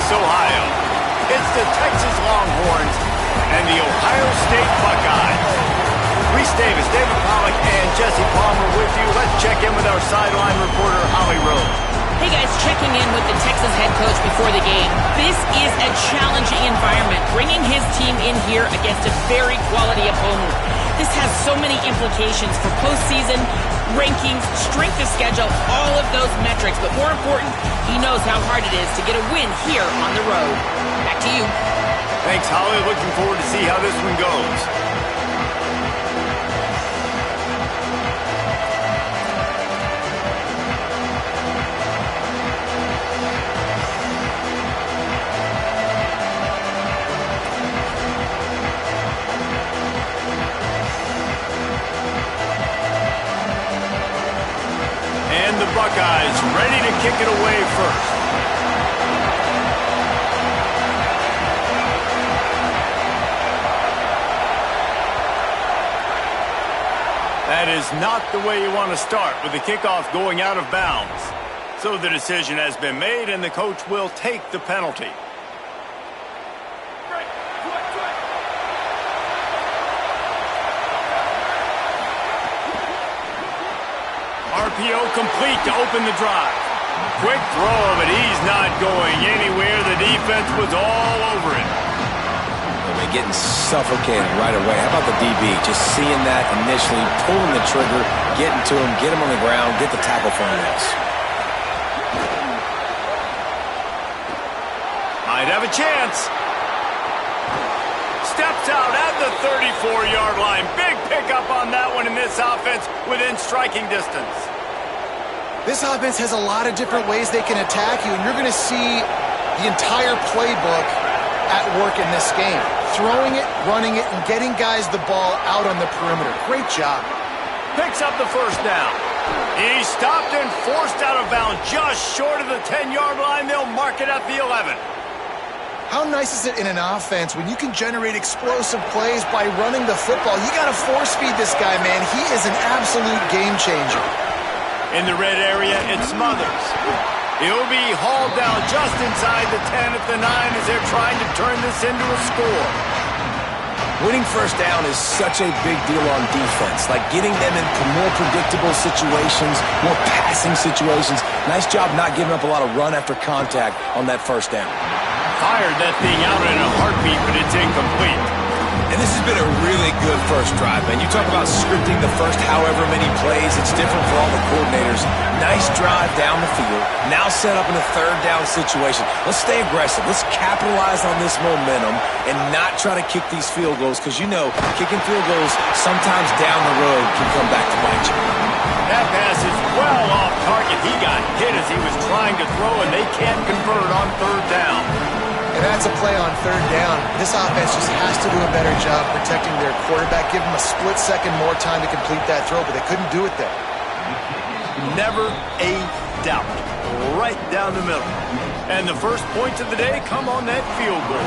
Columbus, Ohio. It's the Texas Longhorns and the Ohio State Buckeyes. Reese Davis, David Pollack, and Jesse Palmer with you. Let's check in with our sideline reporter, Holly Rowe. Hey guys, checking in with the Texas head coach before the game. This is a challenging environment, bringing his team in here against a very quality opponent. This has so many implications for postseason, rankings, strength of schedule, all of those metrics. But more important, he knows how hard it is to get a win here on the road. Back to you. Thanks, Holly. Looking forward to see how this one goes. And the Buckeyes ready to kick it away first. That is not the way you want to start with the kickoff going out of bounds. So the decision has been made and the coach will take the penalty. RPO complete to open the drive. Quick throw, but he's not going anywhere. The defense was all over it. They're getting suffocated right away. How about the DB? Just seeing that initially, pulling the trigger, getting to him, get him on the ground, get the tackle for him. Might have a chance. Steps out at the 34-yard line. Big pickup on that one in this offense within striking distance. This offense has a lot of different ways they can attack you, and you're going to see the entire playbook at work in this game. Throwing it, running it, and getting guys the ball out on the perimeter. Great job. Picks up the first down. He stopped and forced out of bounds just short of the 10-yard line. They'll mark it at the 11. How nice is it in an offense when you can generate explosive plays by running the football? You got to force feed this guy, man. He is an absolute game changer. In the red area, it's Smothers. He'll be hauled down just inside the 10 at the 9 as they're trying to turn this into a score. Winning first down is such a big deal on defense, like getting them into more predictable situations, more passing situations. Nice job not giving up a lot of run after contact on that first down. Fired that thing out in a heartbeat, but it's incomplete. And this has been a really good first drive, man. You talk about scripting the first however many plays. It's different for all the coordinators. Nice drive down the field. Now set up in a third down situation. Let's stay aggressive. Let's capitalize on this momentum and not try to kick these field goals, because you know kicking field goals sometimes down the road can come back to bite you. That pass is well off target. He got hit as he was trying to throw, and they can't convert on third down. And that's a play on third down. This offense just has to do a better job protecting their quarterback. Give him a split second more time to complete that throw, but they couldn't do it there. Never a doubt. Right down the middle. And the first points of the day come on that field goal.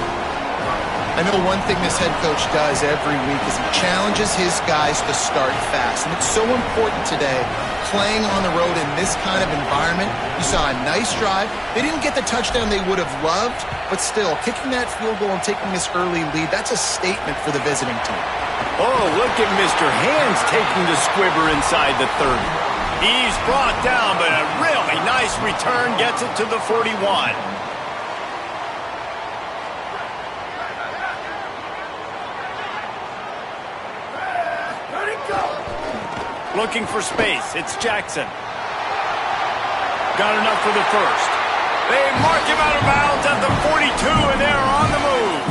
I know one thing this head coach does every week is he challenges his guys to start fast. And it's so important today, playing on the road in this kind of environment. You saw a nice drive. They didn't get the touchdown they would have loved, but still, kicking that field goal and taking this early lead, that's a statement for the visiting team. Oh, look at Mr. Hands taking the squibber inside the 30. He's brought down, but a really nice return gets it to the 41. Looking for space. It's Jackson. Got enough for the first. They mark him out of bounds at the 42, and they're on the move.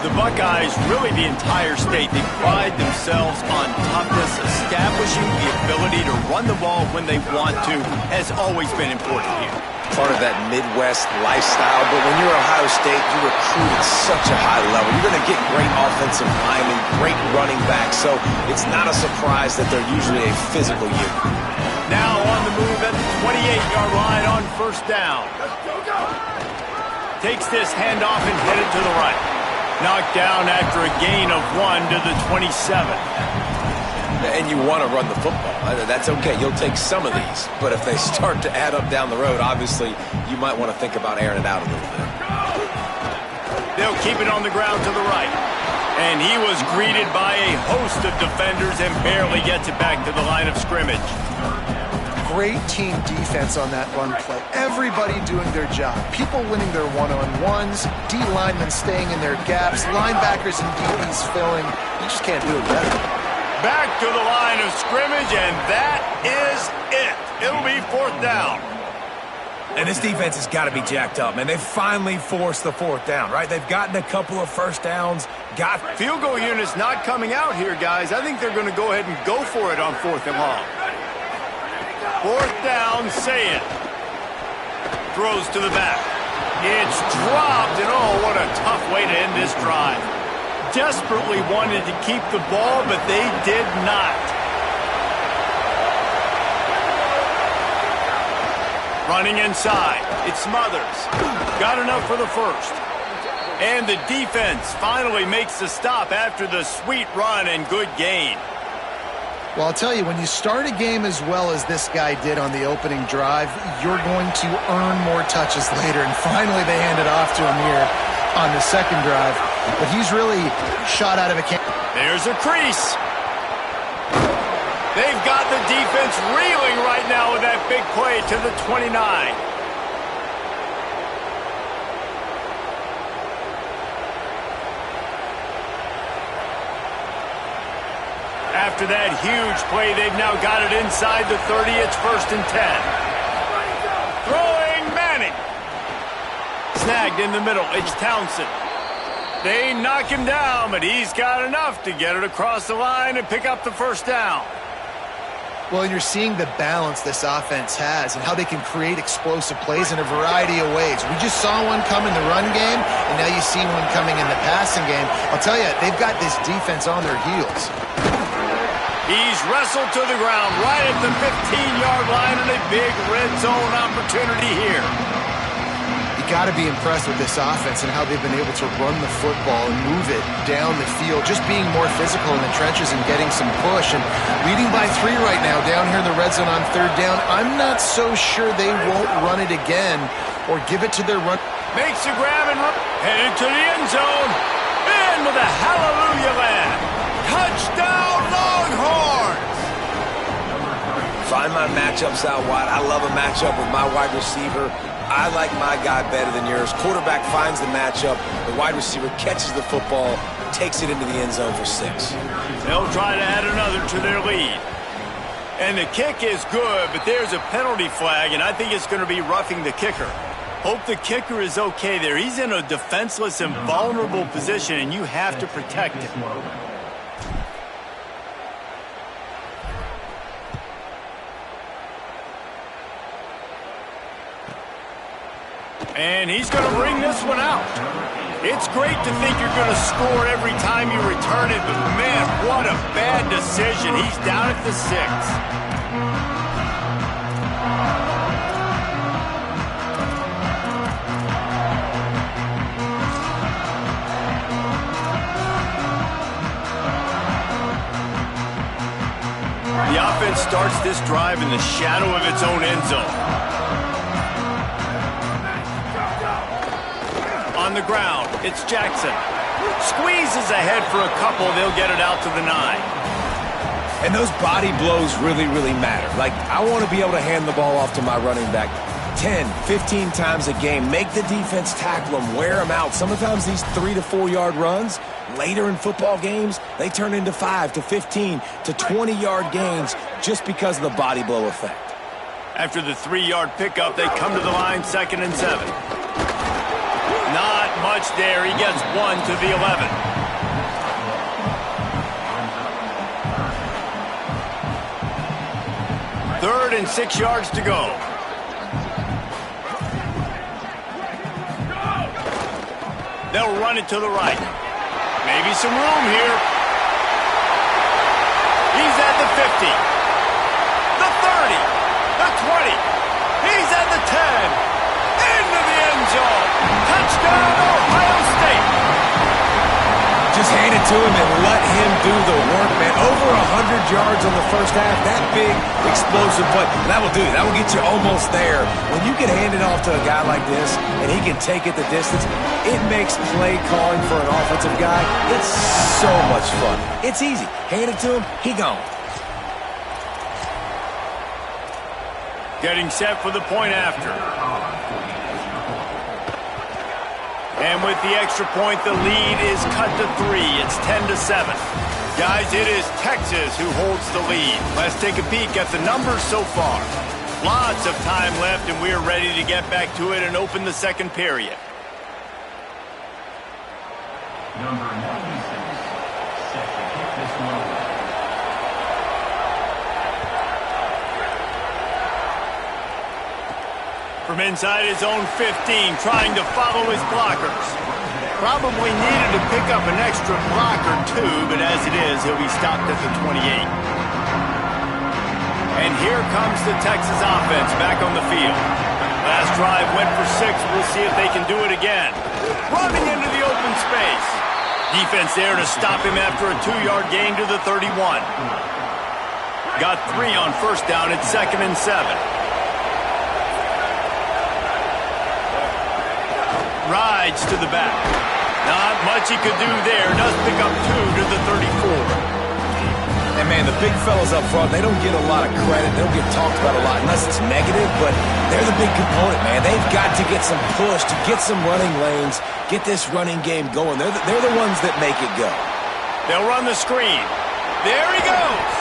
The Buckeyes, really the entire state, they pride themselves on toughness. Establishing the ability to run the ball when they want to has always been important here. Part of that Midwest lifestyle, but when you're Ohio State, you recruit at such a high level. You're going to get great offensive linemen, great running backs, so it's not a surprise that they're usually a physical unit. Now on the move at the 28-yard line on first down. Takes this handoff and headed to the right. Knocked down after a gain of 1 to the 27. And you want to run the football. That's okay. You'll take some of these. But if they start to add up down the road, obviously, you might want to think about airing it out a little bit. They'll keep it on the ground to the right. And he was greeted by a host of defenders and barely gets it back to the line of scrimmage. Great team defense on that run play. Everybody doing their job. People winning their one-on-ones, D linemen staying in their gaps, linebackers and DBs filling. You just can't do it better. Back to the line of scrimmage, and that is it. It'll be 4th down. And this defense has got to be jacked up, man. They've finally forced the 4th down, right? They've gotten a couple of first downs. Field goal units not coming out here, guys. I think they're going to go ahead and go for it on 4th and long. 4th down, say it. Throws to the back. It's dropped, and oh, what a tough way to end this drive. Desperately wanted to keep the ball, but they did not. Running inside. It Smothers. Got enough for the first. And the defense finally makes the stop after the sweet run and good gain. Well, I'll tell you, when you start a game as well as this guy did on the opening drive, you're going to earn more touches later. And finally, they hand it off to him here on the second drive. But he's really shot out of a can. There's a crease. They've got the defense reeling right now with that big play to the 29. After that huge play, they've now got it inside the 30. It's 1st and 10. Throwing Manning. Snagged in the middle. It's Townsend. They knock him down, but he's got enough to get it across the line and pick up the 1st down. Well, and you're seeing the balance this offense has and how they can create explosive plays in a variety of ways. We just saw one come in the run game, and now you see one coming in the passing game. I'll tell you, they've got this defense on their heels. He's wrestled to the ground right at the 15-yard line, and a big red zone opportunity here. You got to be impressed with this offense and how they've been able to run the football and move it down the field, just being more physical in the trenches and getting some push. And leading by 3 right now down here in the red zone on 3rd down. I'm not so sure they won't run it again or give it to their run. Makes a grab and headed to the end zone. Into the hallelujah land. Touchdown Longhorns! Find my matchups out wide. I love a matchup with my wide receiver. I like my guy better than yours. Quarterback finds the matchup. The wide receiver catches the football, takes it into the end zone for 6. They'll try to add another to their lead. And the kick is good, but there's a penalty flag, and I think it's going to be roughing the kicker. Hope the kicker is okay there. He's in a defenseless and vulnerable position, and you have to protect him. And he's going to bring this one out. It's great to think you're going to score every time you return it, but man, what a bad decision. He's down at the 6. The offense starts this drive in the shadow of its own end zone. On the ground, it's Jackson. Squeezes ahead for a couple. They'll get it out to the 9. And those body blows really, really matter. Like, I want to be able to hand the ball off to my running back 10, 15 times a game. Make the defense tackle them, wear them out. Sometimes these 3 to 4 yard runs, later in football games, they turn into 5 to 15 to 20-yard gains just because of the body blow effect. After the 3-yard pickup, they come to the line, 2nd and 7. Not much there. He gets 1 to the 11. Third and 6 yards to go. They'll run it to the right. Maybe some room here. He's at the 50. The 30. The 20. He's at the 10. Into the end zone. Touchdown, Ohio State. Just hand it to him and let him do the work, man. Over 100 yards on the first half. That big, explosive play. That will do it. That will get you almost there. When you can hand it off to a guy like this and he can take it the distance, it makes play calling for an offensive guy, it's so much fun. It's easy. Hand it to him, he gone. Getting set for the point after. And with the extra point, the lead is cut to 3. It's 10-7. Guys, it is Texas who holds the lead. Let's take a peek at the numbers so far. Lots of time left, and we're ready to get back to it and open the second period. Number 96, set to kick this one away. From inside his own 15, trying to follow his blockers. Probably needed to pick up an extra block or two, but as it is, he'll be stopped at the 28. And here comes the Texas offense back on the field. Last drive went for 6. We'll see if they can do it again. Running into the open space. Defense there to stop him after a 2-yard gain to the 31. Got 3 on first down. It's 2nd and 7. Rides to the back. Not much he could do there. Does pick up 2 to the 34. And, man, the big fellas up front, they don't get a lot of credit. They don't get talked about a lot unless it's negative, but they're the big component, man. They've got to get some push, to get some running lanes, get this running game going. They're the ones that make it go. They'll run the screen. There he goes.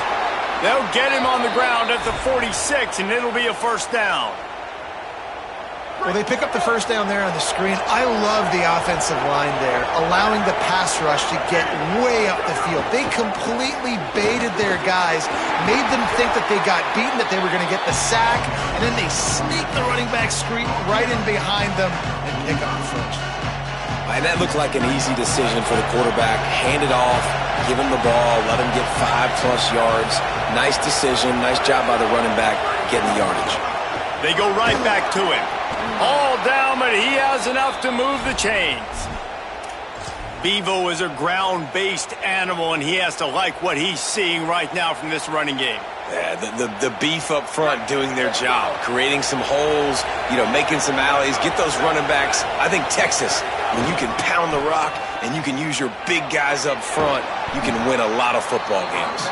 They'll get him on the ground at the 46, and it'll be a first down. Well, they pick up the first down there on the screen. I love the offensive line there, allowing the pass rush to get way up the field. They completely baited their guys, made them think that they got beaten, that they were going to get the sack, and then they sneak the running back screen right in behind them and pick up the first. And that looked like an easy decision for the quarterback. Hand it off, give him the ball, let him get 5+ yards. Nice decision, nice job by the running back getting the yardage. They go right back to him. All down, but he has enough to move the chains. Bevo is a ground-based animal, and he has to like what he's seeing right now from this running game. Yeah, the beef up front doing their job, creating some holes, making some alleys, get those running backs. I think Texas, when you can pound the rock and you can use your big guys up front, you can win a lot of football games.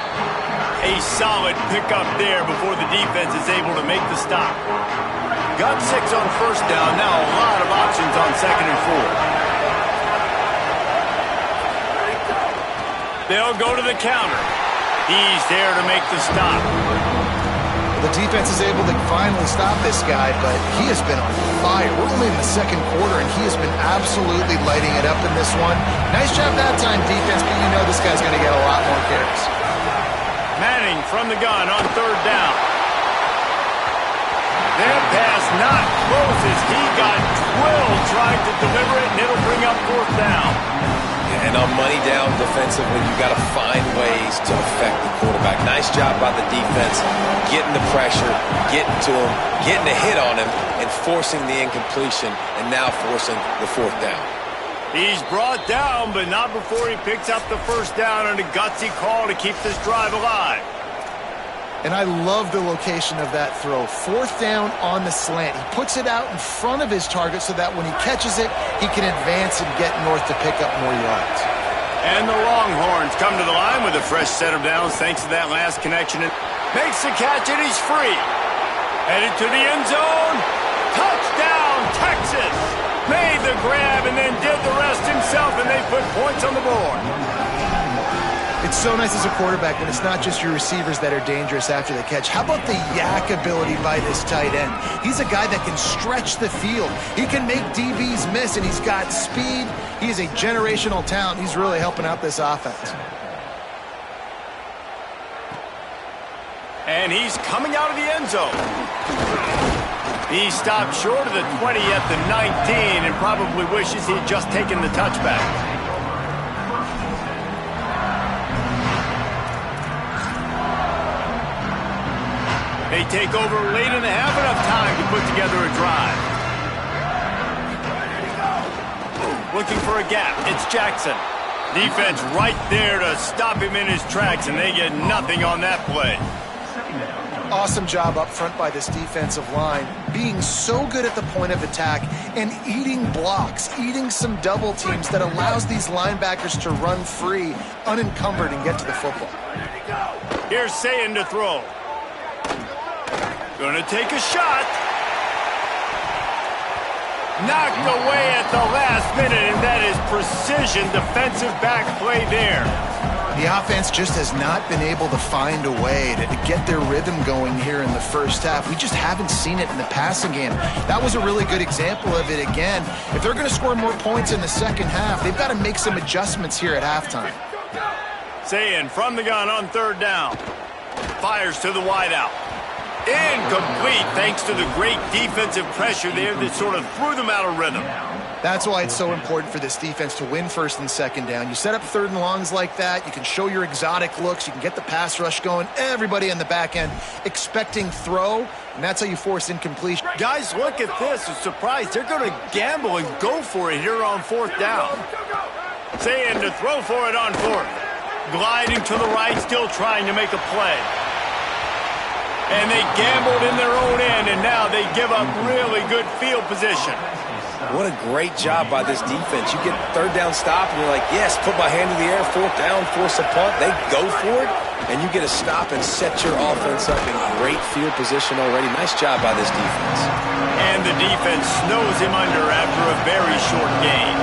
A solid pickup there before the defense is able to make the stop. Got 6 on first down. Now a lot of options on 2nd and 4. They'll go to the counter. He's there to make the stop. The defense is able to finally stop this guy, but he has been on fire. We're only in the second quarter, and he has been absolutely lighting it up in this one. Nice job that time, defense, but you know this guy's going to get a lot more carries. Manning from the gun on 3rd down. That pass not close as he got drilled trying to deliver it, and it'll bring up 4th down. And on money down defensively, you got to find ways to affect the quarterback. Nice job by the defense, getting the pressure, getting to him, getting a hit on him, and forcing the incompletion, and now forcing the 4th down. He's brought down, but not before he picks up the first down on a gutsy call to keep this drive alive. And I love the location of that throw. 4th down on the slant. He puts it out in front of his target so that when he catches it, he can advance and get north to pick up more yards. And the Longhorns come to the line with a fresh set of downs thanks to that last connection. And makes the catch, and he's free. Headed to the end zone. Touchdown, Texas! Made the grab and then did the rest himself, and they put points on the board. It's so nice as a quarterback when it's not just your receivers that are dangerous after the catch. How about the yak ability by this tight end? He's a guy that can stretch the field. He can make DBs miss, and he's got speed. He is a generational talent. He's really helping out this offense. And he's coming out of the end zone. He stopped short of the 20 at the 19 and probably wishes he'd just taken the touchback. They take over late and have enough time to put together a drive. Looking for a gap. It's Jackson. Defense right there to stop him in his tracks, and they get nothing on that play. Awesome job up front by this defensive line, being so good at the point of attack and eating blocks, eating some double teams that allows these linebackers to run free, unencumbered, and get to the football. Here's Sayin to throw. Gonna take a shot. Knocked away at the last minute, and that is precision defensive back play there. The offense just has not been able to find a way to get their rhythm going here in the first half. We just haven't seen it in the passing game. That was a really good example of it again. If they're going to score more points in the second half, they've got to make some adjustments here at halftime. Sayin from the gun on third down. Fires to the wideout. Incomplete thanks to the great defensive pressure there that sort of threw them out of rhythm. That's why it's so important for this defense to win first and second down. You set up third and longs like that, you can show your exotic looks, you can get the pass rush going, everybody on the back end expecting throw, and that's how you force incompletion. Guys, look at this. I'm surprised. They're going to gamble and go for it here on fourth down. Sayin to throw for it on fourth. Gliding to the right, still trying to make a play. And they gambled in their own end, and now they give up really good field position. What a great job by this defense. You get third down stop, and you're like, yes, put my hand in the air, fourth down, force a punt. They go for it, and you get a stop and set your offense up in great field position already. Nice job by this defense. And the defense snows him under after a very short gain.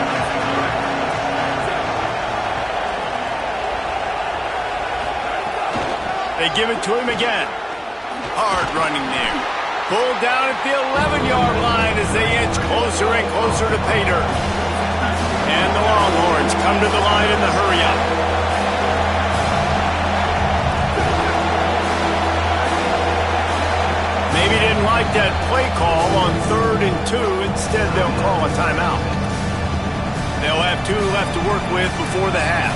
They give it to him again. Hard running there. Pulled down at the 11-yard line as they inch closer and closer to pay dirt. And the Longhorns come to the line in the hurry-up. Maybe didn't like that play call on 3rd and 2. Instead, they'll call a timeout. They'll have 2 left to work with before the half.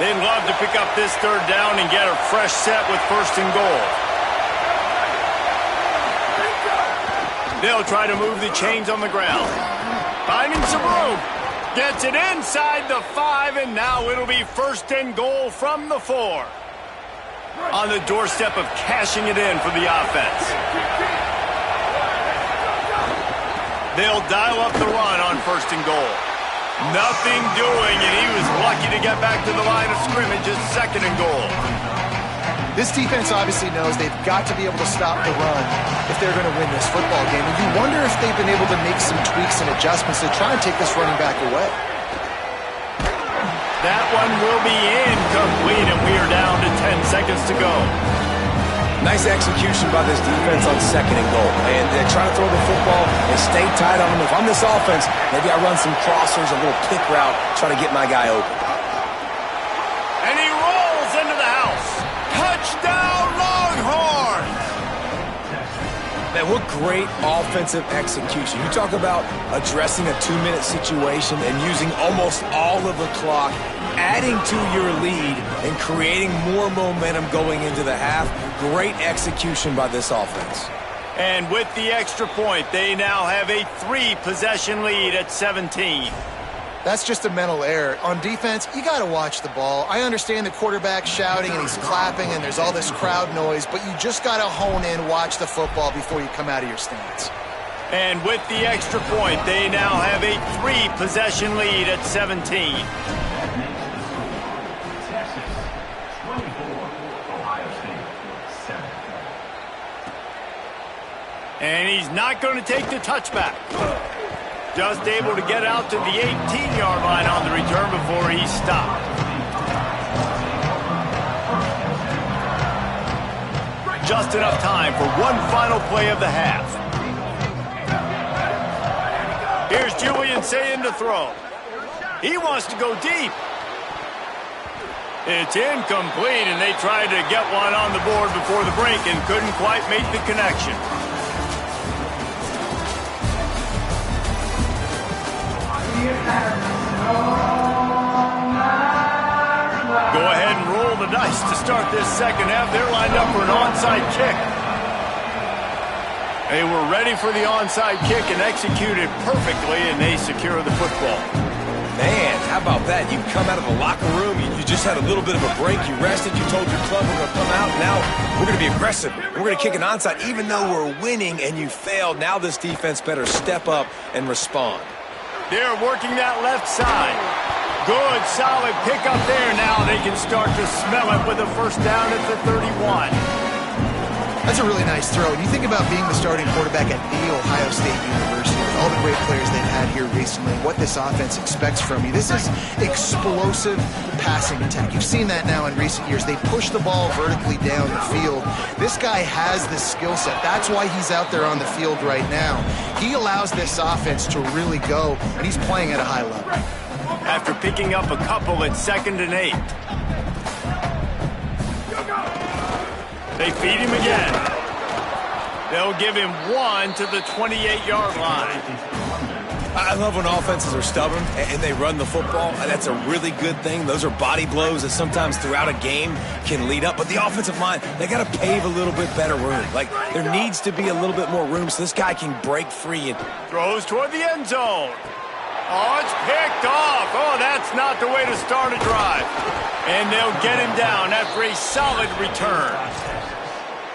They'd love to pick up this third down and get a fresh set with 1st and goal. They'll try to move the chains on the ground. Finding some room. Gets it inside the 5, and now it'll be 1st and goal from the 4. On the doorstep of cashing it in for the offense. They'll dial up the run on 1st and goal. Nothing doing, and he was lucky to get back to the line of scrimmage as 2nd and goal. This defense obviously knows they've got to be able to stop the run if they're going to win this football game. And you wonder if they've been able to make some tweaks and adjustments to try and take this running back away. That one will be incomplete, and we are down to 10 seconds to go. Nice execution by this defense on 2nd and goal. And they're trying to throw the football and stay tight on them. If I'm this offense, maybe I run some crossers, a little pick route, try to get my guy open. And he rolls into the house. Touchdown, Longhorns! Man, what great offensive execution. You talk about addressing a 2-minute situation and using almost all of the clock, adding to your lead and creating more momentum going into the half. Great execution by this offense. And with the extra point, they now have a 3-possession lead at 17. That's just a mental error. On defense, you got to watch the ball. I understand the quarterback shouting and he's clapping and there's all this crowd noise, but you just got to hone in, watch the football before you come out of your stance. And with the extra point, they now have a 3-possession lead at 17. Texas 24, Ohio State 7. And he's not going to take the touchback. Just able to get out to the 18-yard line on the return before he stopped. Just enough time for one final play of the half. Here's Julian Sayin to throw. He wants to go deep. It's incomplete, and they tried to get one on the board before the break and couldn't quite make the connection. Go ahead and roll the dice to start this second half. They're lined up for an onside kick. They were ready for the onside kick and executed perfectly, and they secure the football. Man, how about that? You come out of the locker room, you just had a little bit of a break, you rested, you told your club we're going to come out, now we're going to be aggressive. We're going to kick an onside, even though we're winning and you failed. Now this defense better step up and respond. They're working that left side. Good, solid pickup there. Now they can start to smell it with a first down at the 31. That's a really nice throw. And you think about being the starting quarterback at The Ohio State University with all the great players they've had here recently, what this offense expects from you. This is explosive passing attack. You've seen that now in recent years. They push the ball vertically down the field. This guy has the skill set. That's why he's out there on the field right now. He allows this offense to really go, and he's playing at a high level. After picking up a couple at 2nd and 8. They feed him again. They'll give him 1 to the 28-yard line. I love when offenses are stubborn and they run the football. That's a really good thing. Those are body blows that sometimes throughout a game can lead up. But the offensive line, they got to pave a little bit better room. Like, there needs to be a little bit more room so this guy can break free. And throws toward the end zone. Oh, it's picked off. Oh, that's not the way to start a drive. And they'll get him down after a solid return.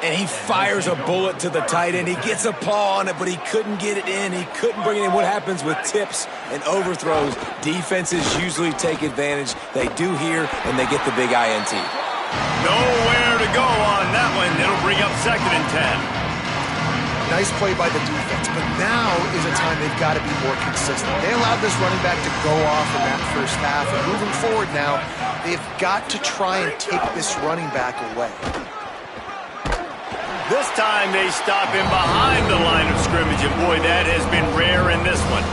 And he fires a bullet to the tight end. He gets a paw on it, but he couldn't get it in. He couldn't bring it in. What happens with tips and overthrows? Defenses usually take advantage. They do here, and they get the big INT. Nowhere to go on that one. It'll bring up 2nd and 10. Nice play by the defense, but now is a time they've got to be more consistent. They allowed this running back to go off in that first half, and moving forward now, they've got to try and take this running back away. This time they stop him behind the line of scrimmage, and boy, that has been rare in this one.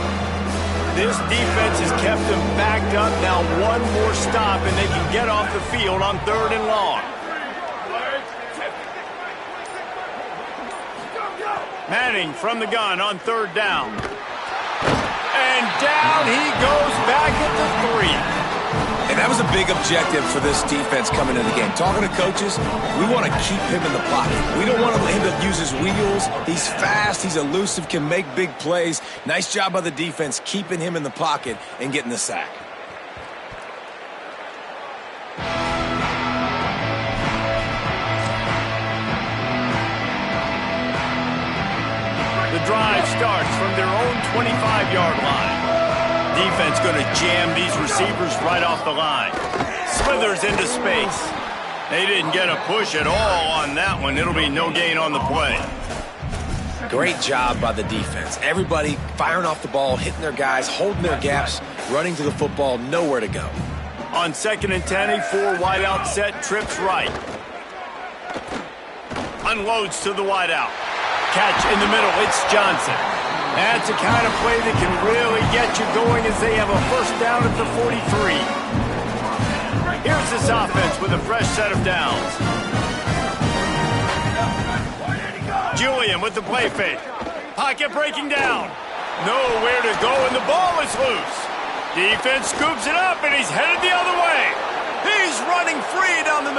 This defense has kept them backed up. Now one more stop, and they can get off the field on 3rd and long. Manning from the gun on 3rd down. And down he goes back at the 3. And that was a big objective for this defense coming into the game. Talking to coaches, we want to keep him in the pocket. We don't want him to use his wheels. He's fast, he's elusive, can make big plays. Nice job by the defense keeping him in the pocket and getting the sack. The drive starts from their own 25-yard line. Defense going to jam these receivers right off the line. Slithers into space. They didn't get a push at all on that one. It'll be no gain on the play. Great job by the defense. Everybody firing off the ball, hitting their guys, holding their gaps, running to the football, nowhere to go. On 2nd and 10, a 4-wideout set, trips right. Unloads to the wideout. Catch in the middle, it's Johnson. That's the kind of play that can really get you going as they have a first down at the 43. Here's this offense with a fresh set of downs. Julian with the play fake. Pocket breaking down. Nowhere to go, and the ball is loose. Defense scoops it up, and he's headed the other way. He's running free down the